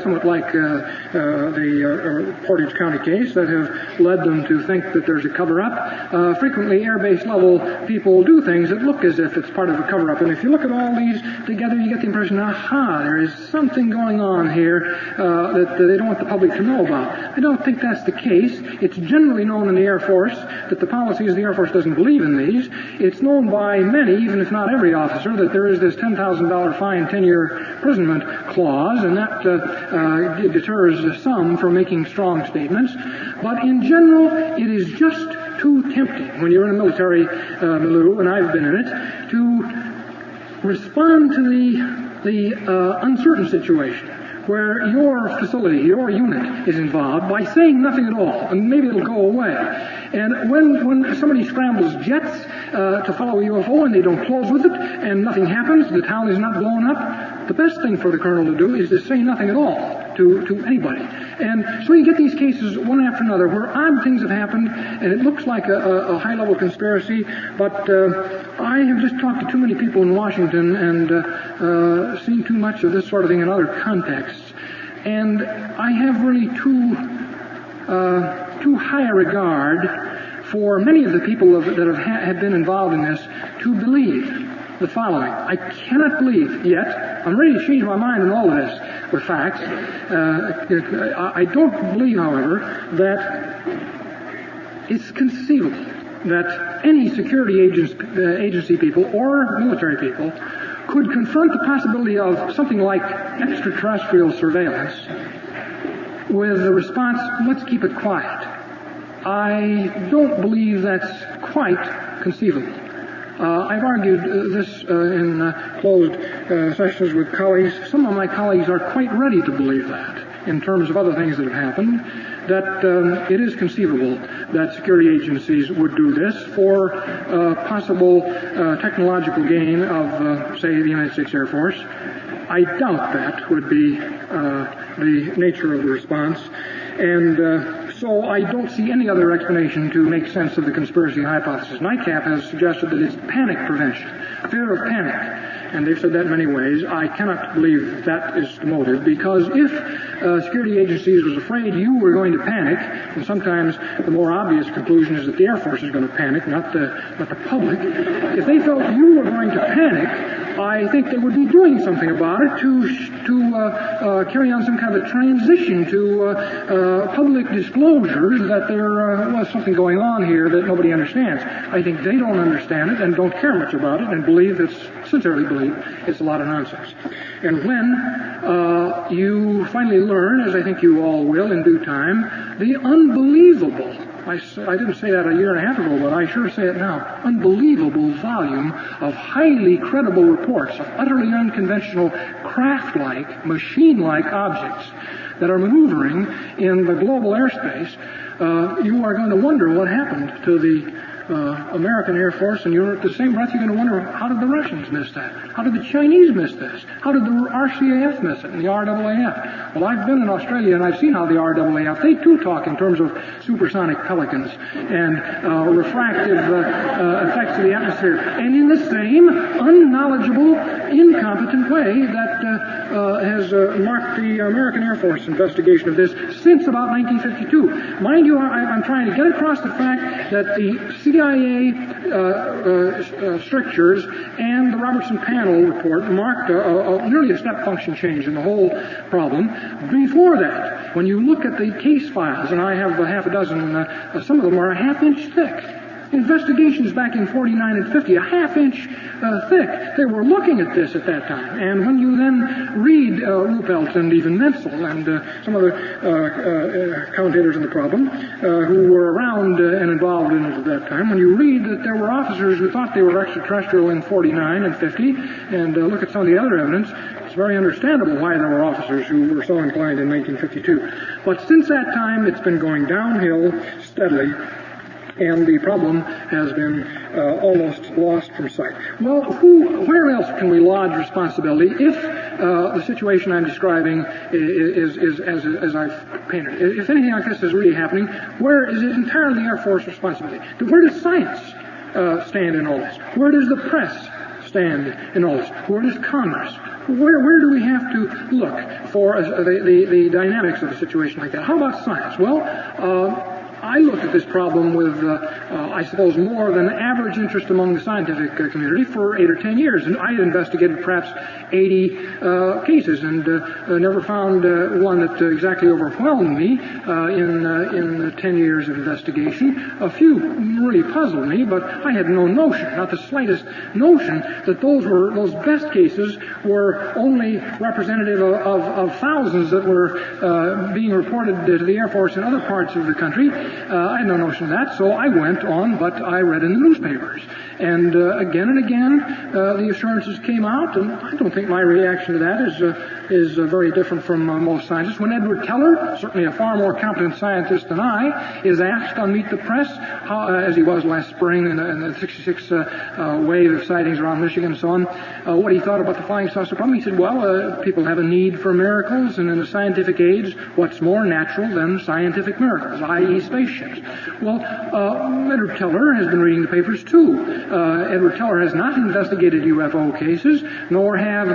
somewhat like the Portage County case, that have led them to think that there's a cover-up. Frequently, airbase level people do things that look as if it's part of a cover-up. And if you look at all these together, you get the impression, there is something going on here that they don't want the public to know about. I don't think that's the case. It's generally known in the Air Force that the policies of the Air Force doesn't believe in these. It's known by many, even if not every officer, that there is this $10,000 fine, 10-year imprisonment clause, and that deters some from making strong statements. But in general, it is just too tempting when you're in a military milieu, and I've been in it, to respond to the uncertain situation where your facility, your unit is involved, by saying nothing at all, and maybe it'll go away. And when somebody scrambles jets to follow a UFO and they don't close with it, and nothing happens, the town is not blown up, the best thing for the colonel to do is to say nothing at all to anybody. And so you get these cases one after another where odd things have happened, and it looks like a high-level conspiracy, but I have just talked to too many people in Washington and seen too much of this sort of thing in other contexts. And I have really too high a regard for many of the people that have been involved in this to believe the following. I cannot believe yet, I'm ready to change my mind on all of this with facts. I don't believe, however, that it's conceivable that any security agency people or military people could confront the possibility of something like extraterrestrial surveillance with the response, let's keep it quiet. I don't believe that's quite conceivable. I've argued this in closed sessions with colleagues. Some of my colleagues are quite ready to believe that, in terms of other things that have happened, that it is conceivable that security agencies would do this for possible technological gain of, say, the United States Air Force. I doubt that would be the nature of the response, and so I don't see any other explanation to make sense of the conspiracy hypothesis. NICAP has suggested that it's panic prevention, fear of panic, and they've said that in many ways. I cannot believe that is the motive, because if security agencies was afraid you were going to panic, and sometimes the more obvious conclusion is that the Air Force is going to panic, not the public. If they felt you were going to panic, I think they would be doing something about it to carry on some kind of a transition to public disclosures that there was something going on here that nobody understands. I think they don't understand it and don't care much about it and sincerely believe it's a lot of nonsense. And when you finally learn, as I think you all will in due time, the unbelievable, I didn't say that a year and a half ago, but I sure say it now, unbelievable volume of highly credible reports of utterly unconventional craft-like, machine-like objects that are maneuvering in the global airspace, you are going to wonder what happened to the American Air Force, and you're at the same breath you're going to wonder, how did the Russians miss that? How did the Chinese miss this? How did the RCAF miss it, and the RAAF? Well, I've been in Australia, and I've seen how the RAAF, they too talk in terms of supersonic pelicans and refractive effects of the atmosphere, and in the same unknowledgeable, incompetent way that has marked the American Air Force investigation of this since about 1952. Mind you, I'm trying to get across the fact that the CIA strictures and the Robertson Panel report marked nearly a step function change in the whole problem. Before that, when you look at the case files, and I have half a dozen, some of them are a half-inch thick. Investigations back in 49 and 50, a half-inch thick. They were looking at this at that time. And when you then read Ruppelt and even Menzel and some other commentators on the problem who were around and involved in it at that time, when you read that there were officers who thought they were extraterrestrial in 49 and 50, and look at some of the other evidence, it's very understandable why there were officers who were so inclined in 1952. But since that time, it's been going downhill steadily, and the problem has been almost lost from sight. Well, where else can we lodge responsibility if the situation I'm describing is as I've painted? If anything like this is really happening, where is it entirely Air Force responsibility? Where does science stand in all this? Where does the press stand in all this? Where does Congress? Where do we have to look for the dynamics of a situation like that? How about science? Well, I looked at this problem with, I suppose, more than average interest among the scientific community for 8 or 10 years. And I had investigated perhaps 80 cases and never found one that exactly overwhelmed me in 10 years of investigation. A few really puzzled me, but I had no notion, not the slightest notion, that those best cases were only representative of thousands that were being reported to the Air Force in other parts of the country. I had no notion of that, so I went on what I read in the newspapers. And again and again, the assurances came out, and I don't think my reaction to that is very different from most scientists. When Edward Teller, certainly a far more competent scientist than I, is asked on Meet the Press, as he was last spring in the 66 wave of sightings around Michigan and so on, what he thought about the flying saucer problem, he said, well, people have a need for miracles, and in the scientific age, what's more natural than scientific miracles, i.e. spaceships? Well, Edward Teller has been reading the papers too. Edward Teller has not investigated UFO cases, nor have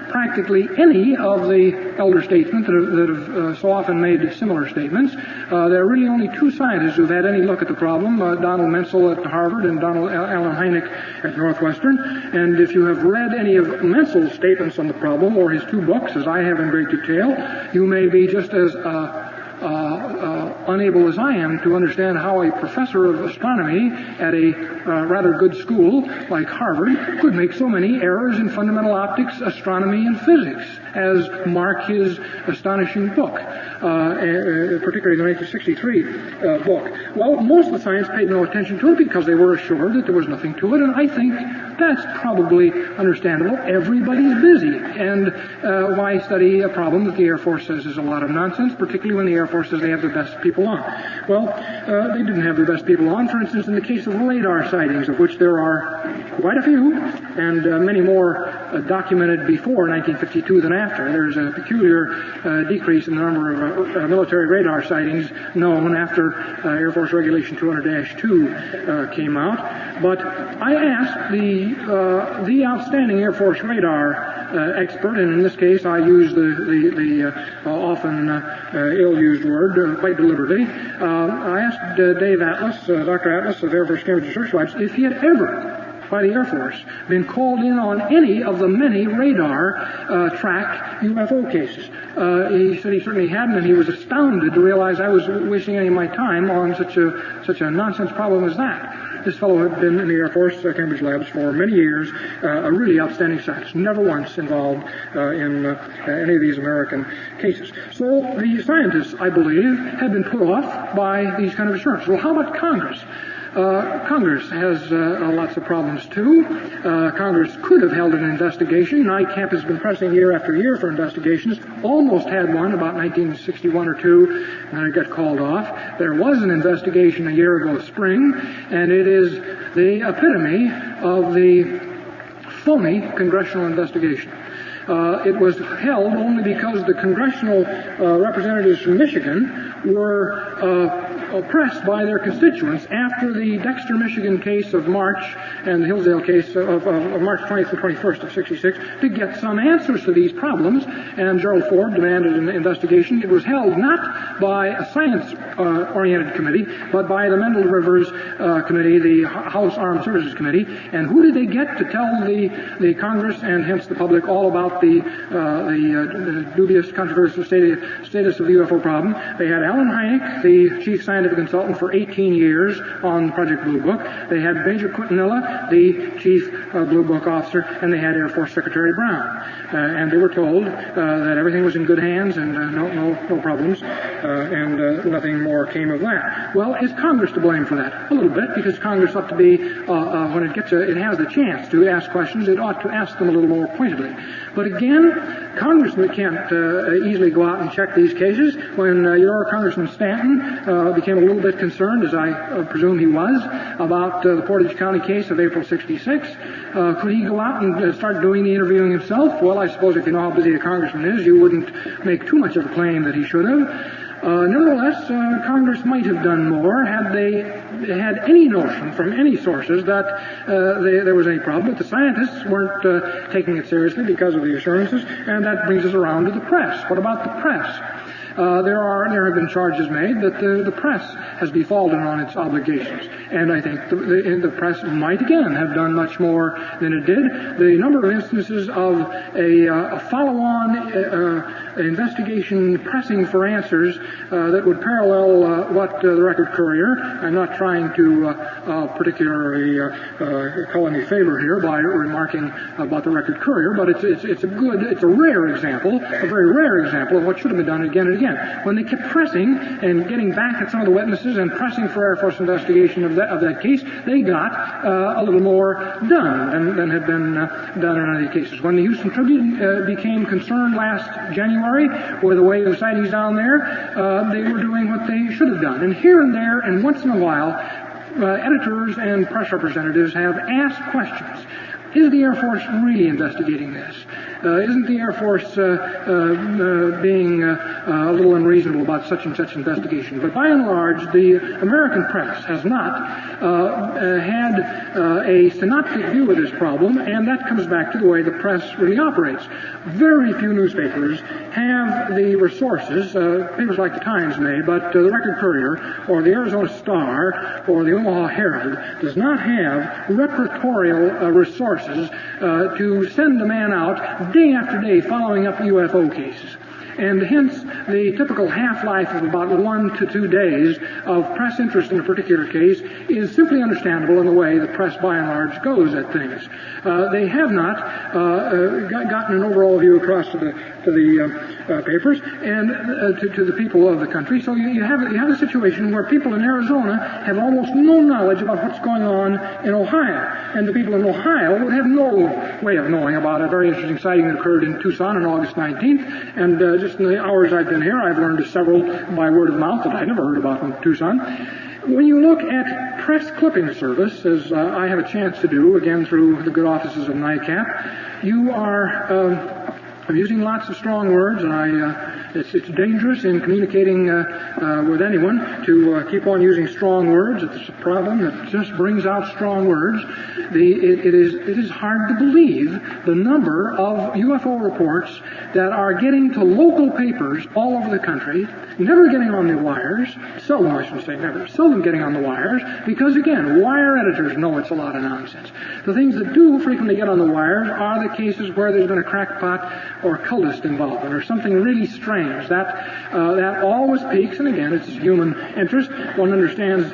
practically any of the elder statesmen that have so often made similar statements. There are really only two scientists who've had any look at the problem, Donald Menzel at Harvard and Donald Allen Hynek at Northwestern. And if you have read any of Menzel's statements on the problem, or his two books, as I have in great detail, you may be just as unable as I am to understand how a professor of astronomy at a rather good school like Harvard could make so many errors in fundamental optics, astronomy, and physics. as mark his astonishing book, particularly the 1963 book. Well, most of the science paid no attention to it because they were assured that there was nothing to it, and I think that's probably understandable. Everybody's busy, and why study a problem that the Air Force says is a lot of nonsense, particularly when the Air Force says they have the best people on? Well, they didn't have the best people on. For instance, in the case of the radar sightings, of which there are quite a few, and many more documented before 1952 than after. There's a peculiar decrease in the number of military radar sightings known after Air Force Regulation 200-2 came out. But I asked the outstanding Air Force radar expert, and in this case I use the often ill-used word quite deliberately. I asked Dave Atlas, Dr. Atlas of Air Force Cambridge Research Labs, if he had ever, by the Air Force, been called in on any of the many radar tracked UFO cases. He said he certainly hadn't, and he was astounded to realize I was wasting any of my time on such a nonsense problem as that. This fellow had been in the Air Force Cambridge Labs for many years, a really outstanding scientist, never once involved in any of these American cases. So the scientists, I believe, had been put off by these kind of assurances. Well, how about Congress? Congress has lots of problems too. Congress could have held an investigation. NICAP has been pressing year after year for investigations. Almost had one about 1961 or 2, and it got called off. There was an investigation a year ago spring, and it is the epitome of the phony congressional investigation. It was held only because the congressional representatives from Michigan were oppressed by their constituents after the Dexter, Michigan case of March and the Hillsdale case of March 20th and 21st of 66 to get some answers to these problems, and Gerald Ford demanded an investigation. It was held not by a science-oriented committee, but by the Mendel Rivers Committee, the House Armed Services Committee. And who did they get to tell the Congress and hence the public all about the dubious, controversial status of the UFO problem? They had Alan Hynek, the chief scientific consultant for 18 years on Project Blue Book. They had Major Quintanilla, the chief Blue Book officer, and they had Air Force Secretary Brown. And they were told that everything was in good hands and no problems, and nothing more came of that. Well, is Congress to blame for that? A little bit, because Congress ought to be, when it has the chance to ask questions, it ought to ask them a little more pointedly. But again, Congressmen can't easily go out and check these cases. When your Congressman Stanton became a little bit concerned, as I presume he was, about the Portage County case of April 66, could he go out and start doing the interviewing himself? Well, I suppose if you know how busy a congressman is, you wouldn't make too much of a claim that he should have. Nevertheless, Congress might have done more had they had any notion from any sources that there was any problem, but the scientists weren't taking it seriously because of the assurances, and that brings us around to the press. What about the press? There have been charges made that the press has befallen on its obligations, and I think the press might again have done much more than it did. The number of instances of a follow-on investigation pressing for answers that would parallel what the Record Courier. I'm not trying to particularly call any favor here by remarking about the Record Courier, but it's a rare example, a very rare example of what should have been done again and again. When they kept pressing and getting back at some of the witnesses and pressing for Air Force investigation of that case, they got a little more done than had been done in other cases. When the Houston Tribune became concerned last January with the wave of sightings down there, they were doing what they should have done. And here and there, and once in a while, editors and press representatives have asked questions. Is the Air Force really investigating this? Isn't the Air Force being a little unreasonable about such and such investigation? But by and large, the American press has not had a synoptic view of this problem, and that comes back to the way the press really operates. Very few newspapers have the resources, papers like the Times may, but the Record Courier or the Arizona Star or the Omaha Herald does not have repertorial resources to send a man out day after day following up UFO cases. And hence, the typical half-life of about 1 to 2 days of press interest in a particular case is simply understandable in the way the press by and large goes at things. They have not gotten an overall view across to the papers and to the people of the country. So you have a situation where people in Arizona have almost no knowledge about what's going on in Ohio, and the people in Ohio would have no way of knowing about a very interesting sighting that occurred in Tucson on August 19th. And just in the hours I've been here, I've learned of several by word of mouth that I never heard about in Tucson. When you look at press clipping service, as I have a chance to do, again through the good offices of NICAP, you are using lots of strong words, and it's dangerous in communicating with anyone to keep on using strong words. It's a problem that just brings out strong words. It is hard to believe the number of UFO reports that are getting to local papers all over the country, never getting on the wires, seldom, I should say never, seldom getting on the wires, because again, wire editors know it's a lot of nonsense. The things that do frequently get on the wires are the cases where there's been a crackpot or cultist involvement or something really strange. That always peaks, and again, it's human interest. One understands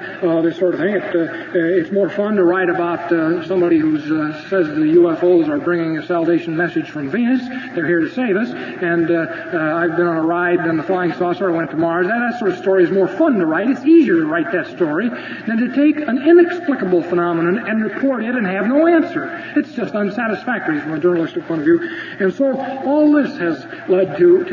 this sort of thing. It's more fun to write about somebody who says the UFOs are bringing a salvation message from Venus. They're here to save us. And I've been on a ride on the flying saucer. I went to Mars. That sort of story is more fun to write. It's easier to write that story than to take an inexplicable phenomenon and report it and have no answer. It's just unsatisfactory from a journalistic point of view. And so all this has led to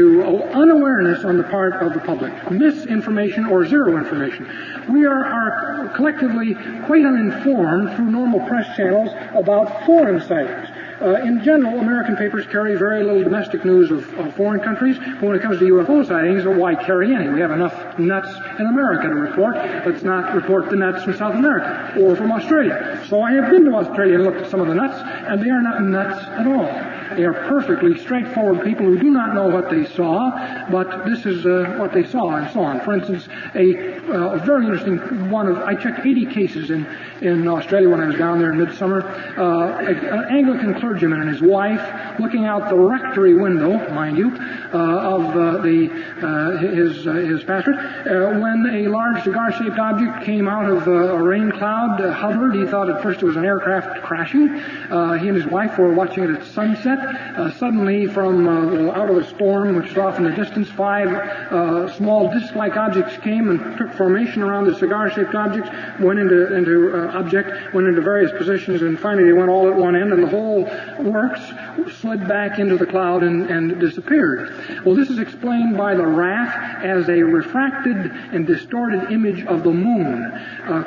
unawareness on the part of the public, misinformation or zero information. We are collectively quite uninformed through normal press channels about foreign sightings. In general, American papers carry very little domestic news of foreign countries, but when it comes to UFO sightings, why carry any? We have enough nuts in America to report. Let's not report the nuts from South America or from Australia. So I have been to Australia and looked at some of the nuts, and they are not nuts at all. They are perfectly straightforward people who do not know what they saw, but this is what they saw and so on. For instance, a very interesting one I checked 80 cases in Australia when I was down there in midsummer. An Anglican clergyman and his wife looking out the rectory window, mind you, of his pastorate, when a large cigar-shaped object came out of a rain cloud, hovered. He thought at first it was an aircraft crashing. He and his wife were watching it at sunset. Suddenly, from out of the storm, which was off in the distance, 5 small disc-like objects came and took formation around the cigar-shaped objects, went into various positions, and finally they went all at one end, and the whole works slid back into the cloud and disappeared. Well, this is explained by the RAF as a refracted and distorted image of the moon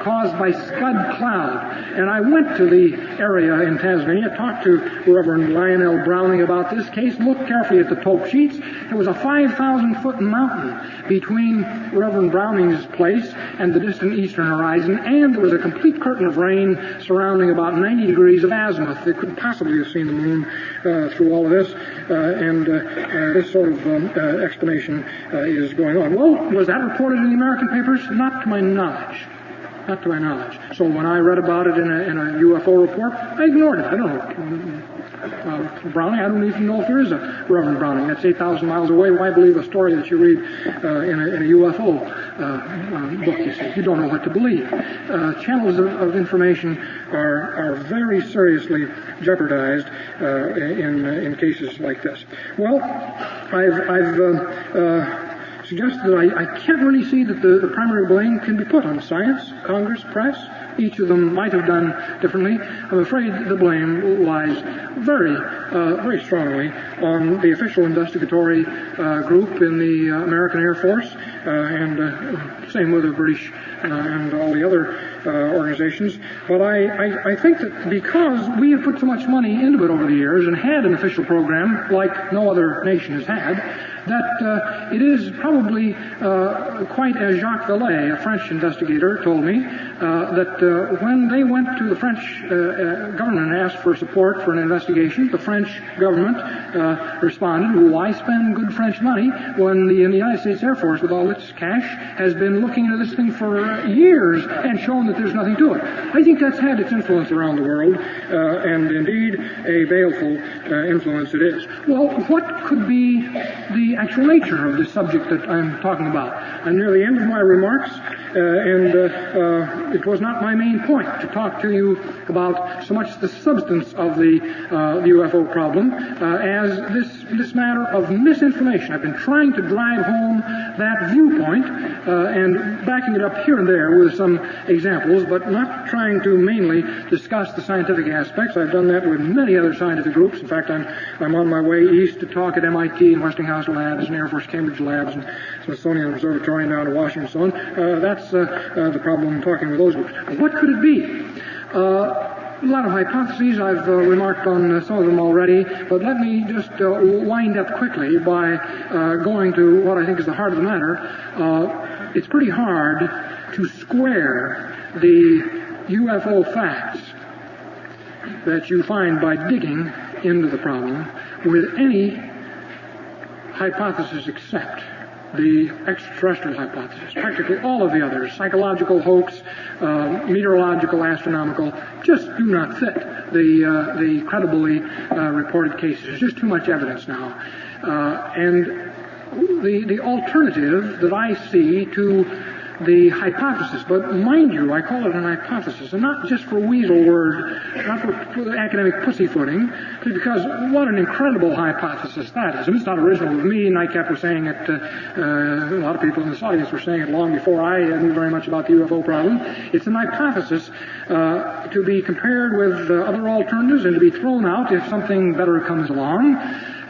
caused by scud cloud. And I went to the area in Tasmania, talked to Reverend Lionel Browning about this case, looked carefully at the topo sheets. There was a 5,000-foot mountain between Reverend Browning's place and the distant eastern horizon, and there was a complete curtain of rain surrounding about 90 degrees of azimuth. They couldn't possibly have seen the moon through all of this, and this sort of explanation is going on. Well, was that reported in the American papers? Not to my knowledge. Not to my knowledge. So when I read about it in a UFO report, I ignored it. I don't know. Browning, I don't even know if there is a Reverend Browning. That's 8,000 miles away. Why believe a story that you read in a UFO book, you see? You don't know what to believe. Channels of information are very seriously jeopardized in cases like this. Well, I've suggested that I can't really see that the primary blame can be put on science, Congress, press. Each of them might have done differently. I'm afraid the blame lies very strongly on the official investigatory group in the American Air Force, and same with the British and all the other organizations. But I think that because we have put so much money into it over the years and had an official program like no other nation has had, that it is probably quite as Jacques Vallée, a French investigator, told me, that when they went to the French government and asked for support for an investigation, the French government responded, why spend good French money when the United States Air Force, with all its cash, has been looking into this thing for years and shown that there's nothing to it. I think that's had its influence around the world, and indeed a baleful influence it is. Well, what could be the the actual nature of the subject that I'm talking about. I'm near the end of my remarks, and it was not my main point to talk to you about so much the substance of the UFO problem as this matter of misinformation. I've been trying to drive home that viewpoint and backing it up here and there with some examples, but not trying to mainly discuss the scientific aspects. I've done that with many other scientific groups. In fact, I'm on my way east to talk at MIT and Westinghouse Labs and Air Force Cambridge Labs and Smithsonian Observatory down to Washington and so on. That's the problem in talking with those groups. What could it be? A lot of hypotheses. I've remarked on some of them already, but let me just wind up quickly by going to what I think is the heart of the matter. It's pretty hard to square the UFO facts that you find by digging into the problem with any hypothesis except the extraterrestrial hypothesis. Practically all of the others, psychological, hoax, meteorological, astronomical, just do not fit the credibly reported cases. There's just too much evidence now. And the alternative that I see to the hypothesis, but mind you, I call it an hypothesis, and not just for weasel word, not for academic pussyfooting, because what an incredible hypothesis that is. And it's not original with me, and I kept saying it, a lot of people in this audience were saying it long before I knew very much about the UFO problem. It's an hypothesis to be compared with other alternatives and to be thrown out if something better comes along.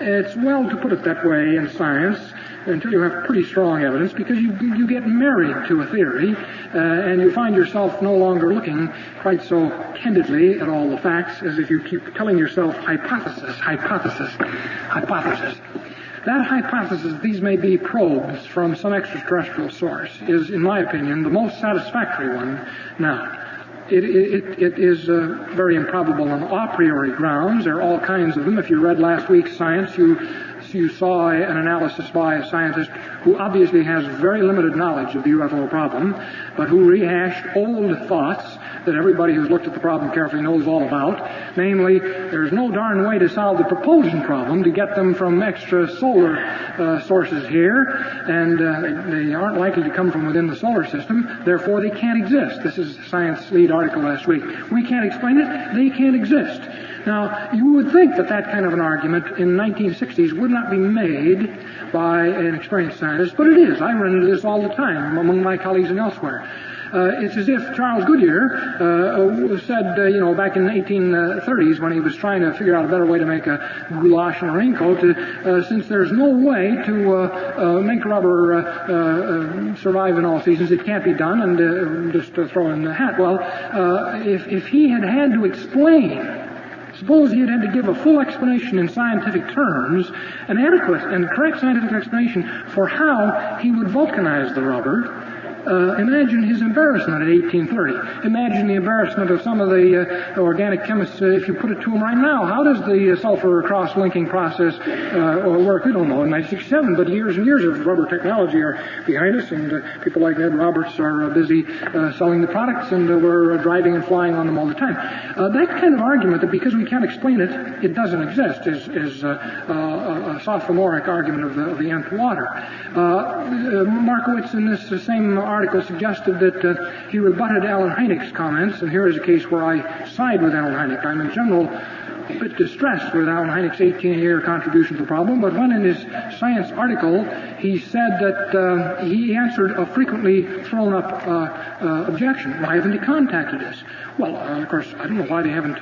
It's well to put it that way in science until you have pretty strong evidence, because you get married to a theory and you find yourself no longer looking quite so candidly at all the facts as if you keep telling yourself hypothesis, hypothesis, hypothesis. That hypothesis, these may be probes from some extraterrestrial source, is, in my opinion, the most satisfactory one now. It is very improbable on a priori grounds. There are all kinds of them. If you read last week's Science, you saw an analysis by a scientist who obviously has very limited knowledge of the UFO problem, but who rehashed old thoughts that everybody who's looked at the problem carefully knows all about. Namely, there's no darn way to solve the propulsion problem to get them from extra solar sources here, and they aren't likely to come from within the solar system, therefore they can't exist. This is a Science lead article last week. We can't explain it, they can't exist. Now, you would think that that kind of an argument in the 1960s would not be made by an experienced scientist, but it is. I run into this all the time among my colleagues and elsewhere. It's as if Charles Goodyear said, back in the 1830s when he was trying to figure out a better way to make a goulash and a raincoat, since there's no way to make rubber survive in all seasons, it can't be done, and just throw in the hat. Well, if he had to explain, suppose he had to give a full explanation in scientific terms, an adequate and correct scientific explanation for how he would vulcanize the rubber. Imagine his embarrassment at 1830. Imagine the embarrassment of some of the organic chemists if you put it to them right now. How does the sulfur cross-linking process work? We don't know in 1967, but years and years of rubber technology are behind us, and people like Ed Roberts are busy selling the products, and we're driving and flying on them all the time. That kind of argument that because we can't explain it, it doesn't exist is a sophomoric argument of the nth water. Markowitz in this same article suggested that he rebutted Alan Hynek's comments, and here is a case where I side with Alan Hynek. I'm in general a bit distressed with Alan Hynek's 18-year contribution to the problem, but when in his science article he said that he answered a frequently thrown up objection. Why haven't he contacted us? Well, of course, I don't know why they haven't,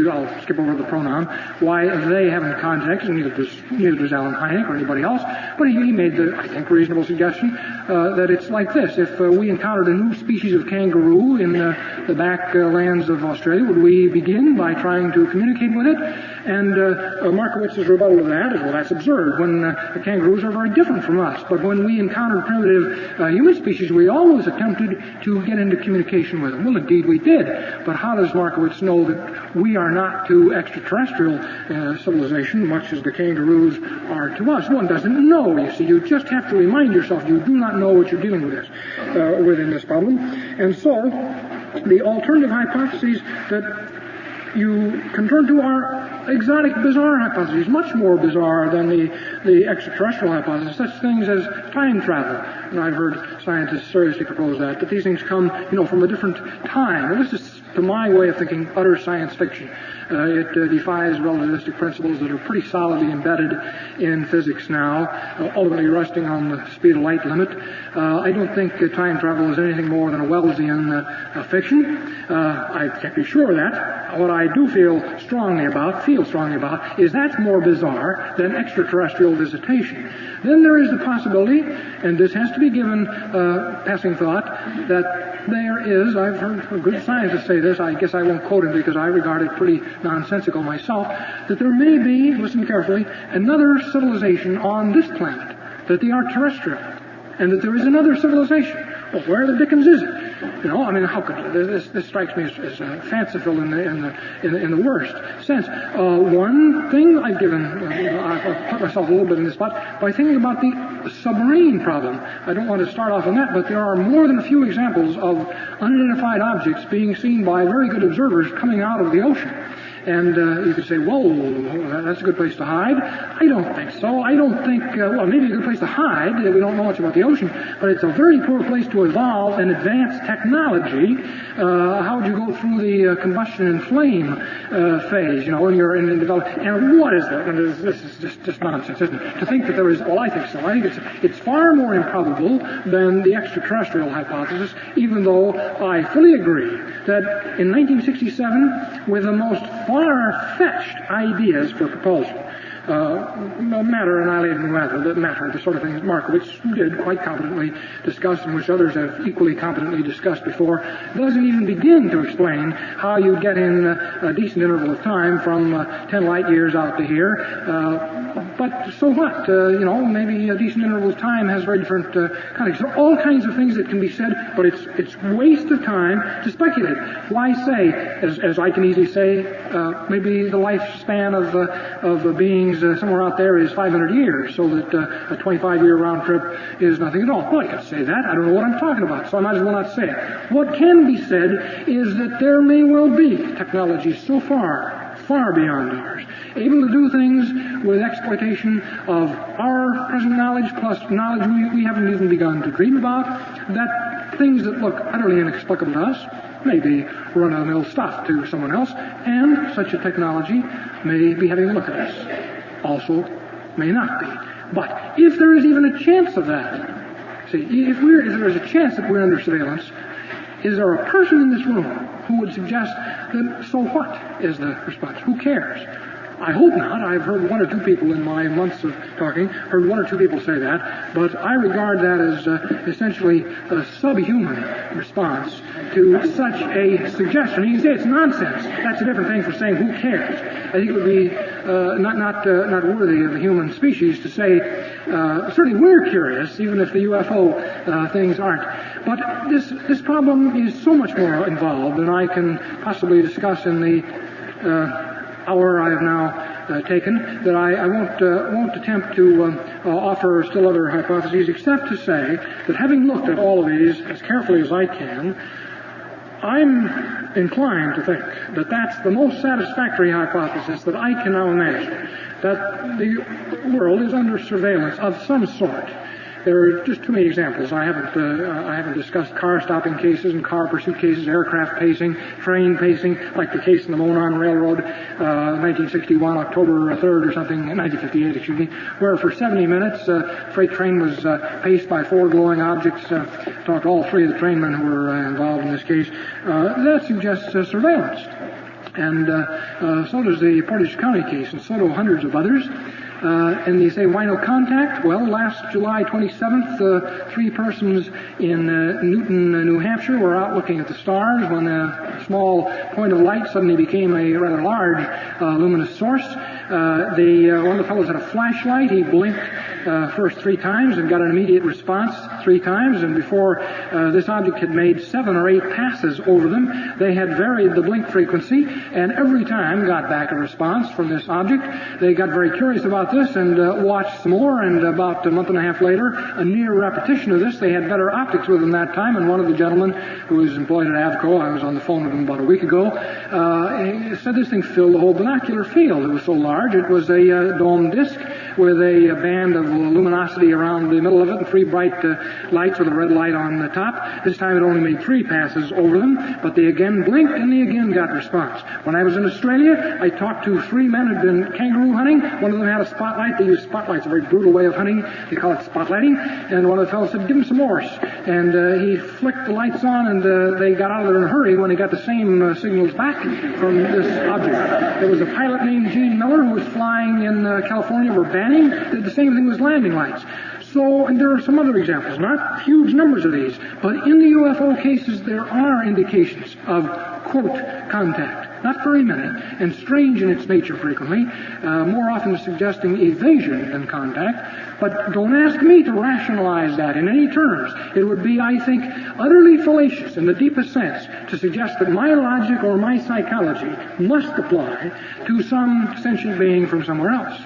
I'll skip over the pronoun, why they haven't contacted, neither does Alan Hynek or anybody else, but he made the, I think, reasonable suggestion that it's like this. If we encountered a new species of kangaroo in the backlands of Australia, would we begin by trying to communicate with it? And Markowitz's rebuttal to that is, well, that's absurd. When the kangaroos are very different from us, but when we encountered primitive human species, we always attempted to get into communication with them. Well, indeed we did, but how does Markowitz know that we are not to extraterrestrial civilization, much as the kangaroos are to us? One doesn't know, you see. You just have to remind yourself you do not know what you're dealing with within this problem. And so, the alternative hypotheses that you can turn to are exotic, bizarre hypotheses, much more bizarre than the extraterrestrial hypothesis, such things as time travel. And I've heard scientists seriously propose that these things come, from a different time. Well, this is, to my way of thinking, utter science fiction. It defies relativistic principles that are pretty solidly embedded in physics now, ultimately resting on the speed of light limit. I don't think time travel is anything more than a Wellesian fiction. I can't be sure of that. What I do feel strongly about, is that's more bizarre than extraterrestrial visitation. Then there is the possibility, and this has to be given passing thought, that there is, I've heard good scientists say this, I guess I won't quote him because I regard it pretty nonsensical myself, that there may be, listen carefully, another civilization on this planet, that they are terrestrial, and that there is another civilization. Well, where the dickens is it? How could this strikes me as fanciful in the worst sense. One thing I've put myself a little bit in this spot by thinking about the submarine problem. I don't want to start off on that, but there are more than a few examples of unidentified objects being seen by very good observers coming out of the ocean. And you could say, whoa, that's a good place to hide. I don't think so. I don't think, maybe a good place to hide. We don't know much about the ocean, but it's a very poor place to evolve and advance technology. How would you go through the combustion and flame phase, when you're in development? And what is that? And this is just nonsense, isn't it? To think that there is, I think so. I think it's far more improbable than the extraterrestrial hypothesis, even though I fully agree that in 1967, with the most far-fetched ideas for propulsion, matter annihilating matter, the sort of things Markowitz did quite competently discuss, and which others have equally competently discussed before, doesn't even begin to explain how you get in a decent interval of time from 10 light years out to here. But so what? Maybe a decent interval of time has very different kinds. There are all kinds of things that can be said, but it's waste of time to speculate. Why say, as I can easily say, maybe the lifespan of beings somewhere out there is 500 years, so that a 25-year round trip is nothing at all. Well, I can say that. I don't know what I'm talking about, so I might as well not say it. What can be said is that there may well be technologies so far beyond ours, able to do things with exploitation of our present knowledge plus knowledge we haven't even begun to dream about, that things that look utterly inexplicable to us may be run-of-the-mill stuff to someone else, and such a technology may be having a look at us. Also, may not be. But if there is even a chance of that, if there is a chance that we're under surveillance, is there a person in this room who would suggest that, so what is the response? Who cares? I hope not. I've heard one or two people in my months of talking, heard one or two people say that, but I regard that as essentially a subhuman response to such a suggestion. You can say it's nonsense. That's a different thing from saying who cares. I think it would be not worthy of the human species to say, certainly we're curious, even if the UFO things aren't. But this problem is so much more involved than I can possibly discuss in the hour I have now taken, that I won't attempt to offer still other hypotheses, except to say that having looked at all of these as carefully as I can, I'm inclined to think that that's the most satisfactory hypothesis that I can now imagine, that the world is under surveillance of some sort. There are just too many examples. I haven't discussed car stopping cases and car pursuit cases, aircraft pacing, train pacing, like the case in the Monon Railroad, 1961, October 3rd or something, 1958, excuse me, where for 70 minutes, freight train was paced by four glowing objects. Talked to all three of the trainmen who were involved in this case. That suggests surveillance. And so does the Portage County case, and so do hundreds of others. And you say, why no contact? Well, last July 27th, three persons in Newton, New Hampshire were out looking at the stars when a small point of light suddenly became a rather large luminous source. One of the fellows had a flashlight. He blinked first 3 times and got an immediate response 3 times, and before this object had made 7 or 8 passes over them, they had varied the blink frequency, and every time got back a response from this object. They got very curious about this and watched some more, and about a month and a half later, a near repetition of this. They had better optics with them that time, and one of the gentlemen who was employed at Avco, I was on the phone with him about a week ago, he said this thing filled the whole binocular field. It was so large. It was a dome disc with a band of luminosity around the middle of it and 3 bright lights with a red light on the top. This time it only made 3 passes over them, but they again blinked and they again got response. When I was in Australia, I talked to 3 men who had been kangaroo hunting. One of them had a spotlight. They use spotlights, a very brutal way of hunting. They call it spotlighting. And one of the fellows said, "Give him some Morse." And he flicked the lights on, and they got out of there in a hurry when they got the same signals back from this object. There was a pilot named Gene Miller who was flying in California over Banning, did the same thing with landing lights. So, and there are some other examples, not huge numbers of these, but in the UFO cases there are indications of, quote, contact. Not very many, and strange in its nature frequently, more often suggesting evasion than contact. But don't ask me to rationalize that in any terms. It would be, I think, utterly fallacious in the deepest sense to suggest that my logic or my psychology must apply to some sentient being from somewhere else.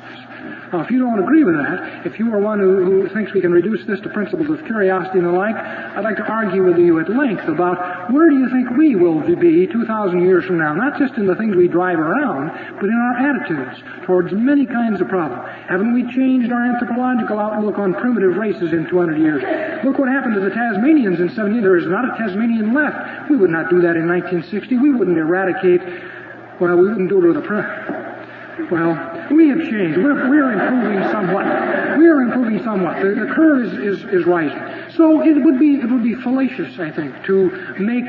Now, if you don't agree with that, if you are one who thinks we can reduce this to principles of curiosity and the like, I'd like to argue with you at length about where do you think we will be 2,000 years from now, not just in the things we drive around, but in our attitudes towards many kinds of problems. Haven't we changed our anthropological outlook on primitive races in 200 years? Look what happened to the Tasmanians in 70 years. There is not a Tasmanian left. We would not do that in 1960. We wouldn't eradicate, well, we wouldn't do it with a Well, we have changed. We're improving somewhat. We are improving somewhat. The curve is rising. So it would be fallacious, I think, to make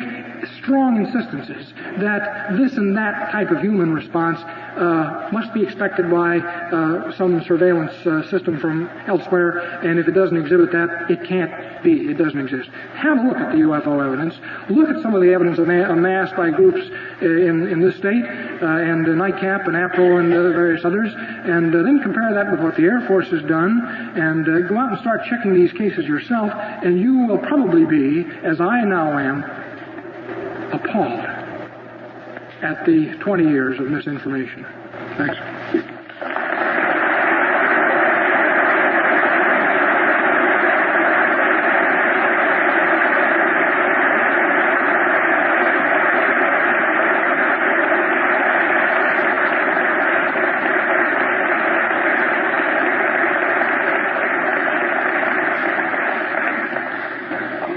strong insistences that this and that type of human response must be expected by some surveillance system from elsewhere, and if it doesn't exhibit that, it can't be. It doesn't exist. Have a look at the UFO evidence. Look at some of the evidence amassed by groups in this state, and NICAP and APO and various others, and then compare that with what the Air Force has done, and go out and start checking these cases yourself, and you will probably be, as I now am, appalled at the 20 years of misinformation. Thanks.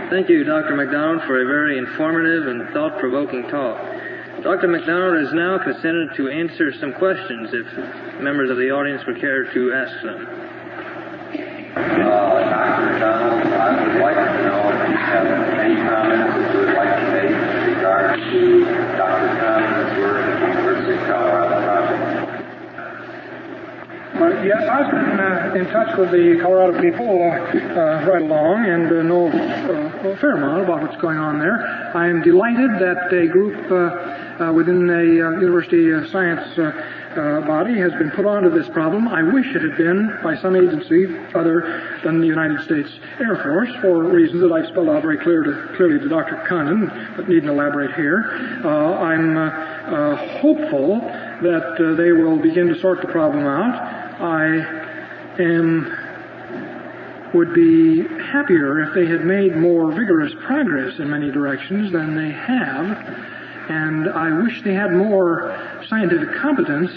Thank you, Dr. McDonald, for a very informative and thought-provoking talk. Dr. McDonald is now consented to answer some questions if members of the audience would care to ask them. Dr. McDonald, I would like to know if you have any comments that you would like to make in regard to Dr. Conlon's work at the University of Colorado project. Yes, I've been in touch with the Colorado people right along and know a fair amount about what's going on there. I am delighted that a group within a university science body has been put onto this problem. I wish it had been by some agency other than the United States Air Force for reasons that I've spelled out very clearly to Dr. Condon, but needn't elaborate here. I'm hopeful that they will begin to sort the problem out. I would be happier if they had made more vigorous progress in many directions than they have, and I wish they had more scientific competence,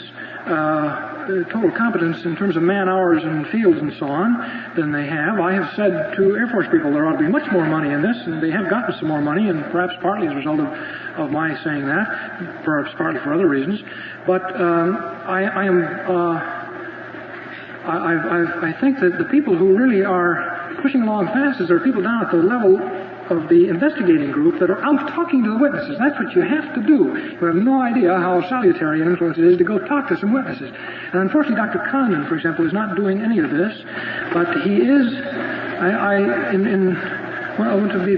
total competence in terms of man hours and fields and so on, than they have. I have said to Air Force people there ought to be much more money in this, and they have gotten some more money, and perhaps partly as a result of my saying that, perhaps partly for other reasons. But I think that the people who really are pushing along fastest are people down at the level of the investigating group that are out talking to the witnesses. That's what you have to do. You have no idea how salutary an influence it is to go talk to some witnesses. And unfortunately, Dr. Condon, for example, is not doing any of this, but he is, in Well, I want to be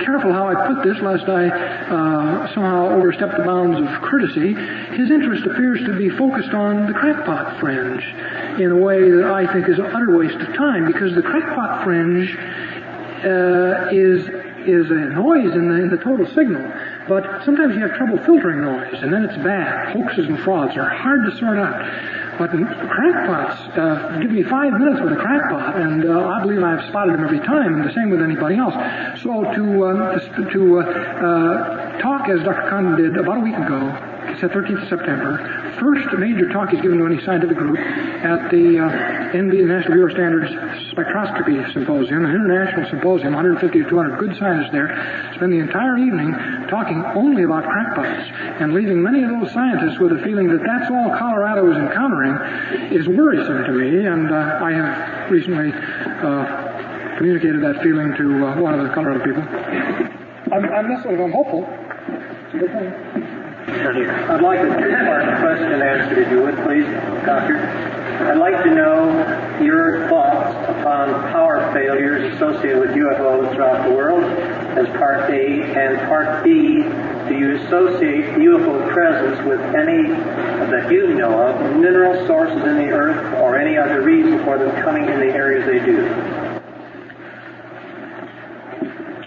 careful how I put this, lest I somehow overstep the bounds of courtesy. His interest appears to be focused on the crackpot fringe in a way that I think is an utter waste of time, because the crackpot fringe is a noise in the total signal. But sometimes you have trouble filtering noise, and then it's bad. Hoaxes and frauds are hard to sort out. But crackpots, give me 5 minutes with a crackpot, and I believe I've spotted them every time, and the same with anybody else. So to talk as Dr. Condon did about a week ago, it's the 13th of September, first major talk he's given to any scientific group at the National Bureau of Standards Spectroscopy Symposium, an international symposium, 150 to 200 good scientists there, spend the entire evening talking only about crackpots, and leaving many of those scientists with a feeling that that's all Colorado is encountering is worrisome to me, and I have recently communicated that feeling to one of the Colorado people. I'm hopeful. It's a good thing. I'd like a two-part question answered, if you would, please, Doctor. I'd like to know your thoughts upon power failures associated with UFOs throughout the world as Part A, and Part B, do you associate UFO presence with any that you know of, mineral sources in the earth, or any other reason for them coming in the areas they do?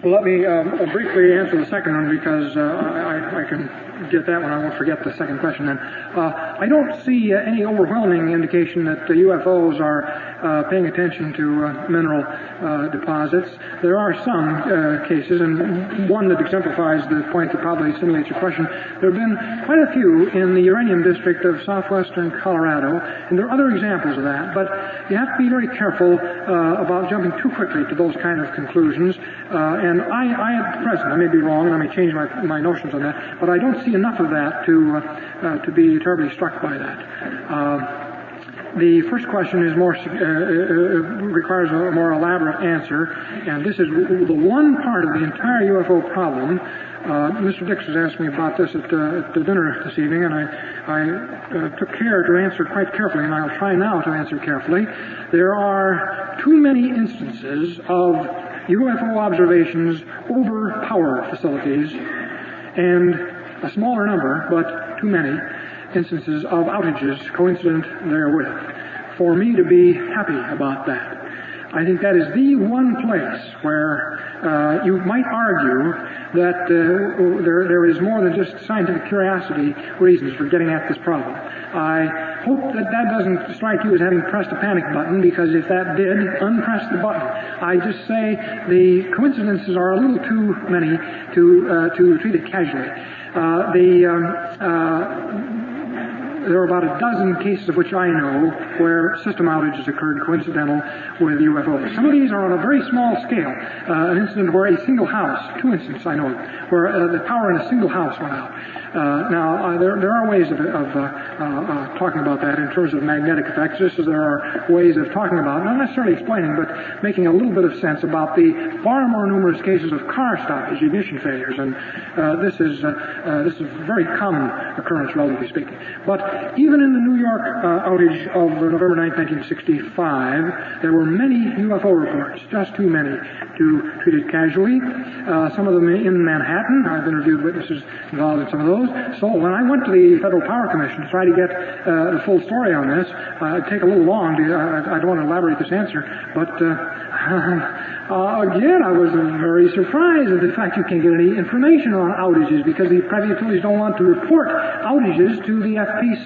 Well, let me briefly answer the second one, because I can get that one. I won't forget the second question then. I don't see any overwhelming indication that the UFOs are paying attention to mineral deposits. There are some cases, and one that exemplifies the point that probably stimulates your question. There have been quite a few in the uranium district of southwestern Colorado, and there are other examples of that, but you have to be very careful about jumping too quickly to those kind of conclusions. And I at present, I may be wrong, and I may change my notions on that, but I don't see enough of that to be terribly struck by that. The first question is requires a more elaborate answer, and this is the one part of the entire UFO problem. Mr. Dix has asked me about this at the dinner this evening, and I took care to answer quite carefully, and I'll try now to answer carefully. There are too many instances of UFO observations over power facilities, and a smaller number, but too many, instances of outages coincident therewith, for me to be happy about that. I think that is the one place where you might argue that there is more than just scientific curiosity reasons for getting at this problem. I hope that doesn't strike you as having pressed a panic button, because if that did, unpress the button. I just say the coincidences are a little too many to treat it casually. There are about a dozen cases of which I know where system outages occurred coincidental with UFOs. Some of these are on a very small scale. An incident where a single house, two incidents I know of, where the power in a single house went out. Now, there are ways of talking about that in terms of magnetic effects, just as there are ways of talking about, not necessarily explaining, but making a little bit of sense about the far more numerous cases of car stoppage, ignition failures, and this is a very common occurrence, relatively speaking. But even in the New York outage of November 9, 1965, there were many UFO reports, just too many to treat it casually. Some of them in Manhattan. I've interviewed witnesses involved in some of those. So when I went to the Federal Power Commission to try to get the full story on this, it'd take a little long. I don't want to elaborate this answer, but again, I was very surprised at the fact you can't get any information on outages, because the private utilities don't want to report outages to the FPC.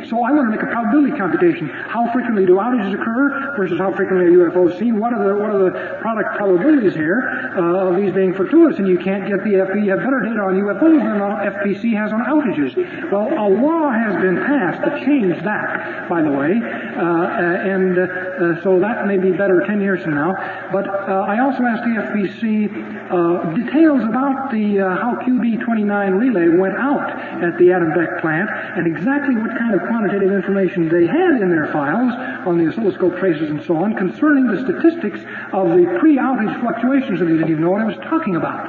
So I want to make a probability computation. How frequently do outages occur versus how frequently are UFOs seen? What are the product probabilities here of these being fortuitous? And you can't get the FPC. You have better data on UFOs than FPC has on outages. Well, a law has been passed to change that, by the way, so that may be better 10 years from now. But I also asked the FPC details about how QB29 relay went out at the Adam Beck plant, and exactly what kind of quantitative information they had in their files on the oscilloscope traces and so on concerning the statistics of the pre-outage fluctuations, and they didn't even know what I was talking about.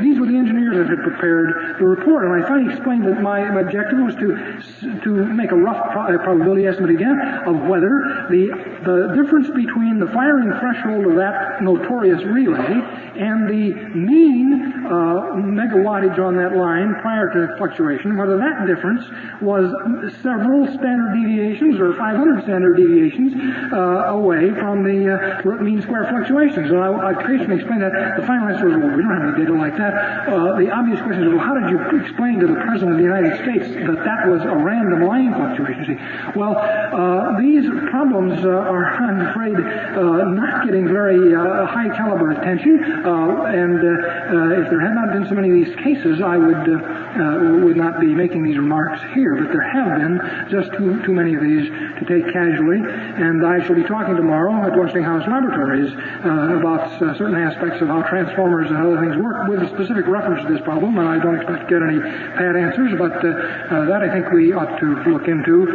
These were the engineers that had prepared the report, and I finally explained that my objective was to make a rough probability estimate again of whether the the difference between the firing threshold of that notorious relay and the mean megawattage on that line prior to fluctuation, whether that difference was several standard deviations or 500 standard deviations away from the mean square fluctuations. And I patiently explained that. The final answer was, well, we don't have any data like that. The obvious question is, well, how did you explain to the President of the United States that that was a random line fluctuation? See, well, these problems are, I'm afraid, not getting very high caliber attention. And if there had not been so many of these cases, I would not be making these remarks here. But there have been just too many of these to take casually. And I shall be talking tomorrow at Westinghouse Laboratories about certain aspects of how transformers and other things work with a specific reference to this problem. And I don't expect to get any pat answers, but that I think we ought to look into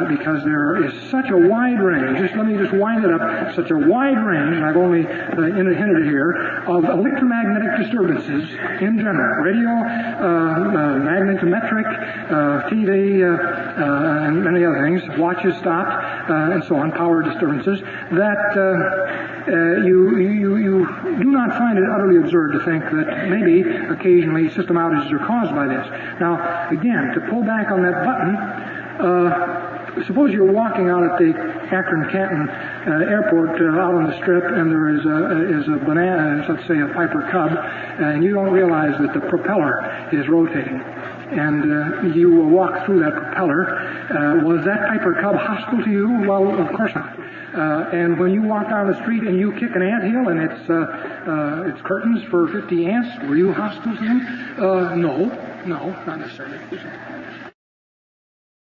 because there is such a wide range. Let me just wind it up. Such a wide range, and I've only hinted here, of electromagnetic disturbances in general. Radio, magnetometric, TV, and many other things, watches stopped, and so on, power disturbances, that you do not find it utterly absurd to think that maybe occasionally system outages are caused by this. Now, again, to pull back on that button, suppose you're walking out at the Akron-Canton airport out on the strip, and there is a banana, let's say a Piper Cub, and you don't realize that the propeller is rotating. And you will walk through that propeller. Was that Piper Cub hostile to you? Well, of course not. And when you walk down the street and you kick an anthill and it's curtains for 50 ants, were you hostile to them? No, not necessarily.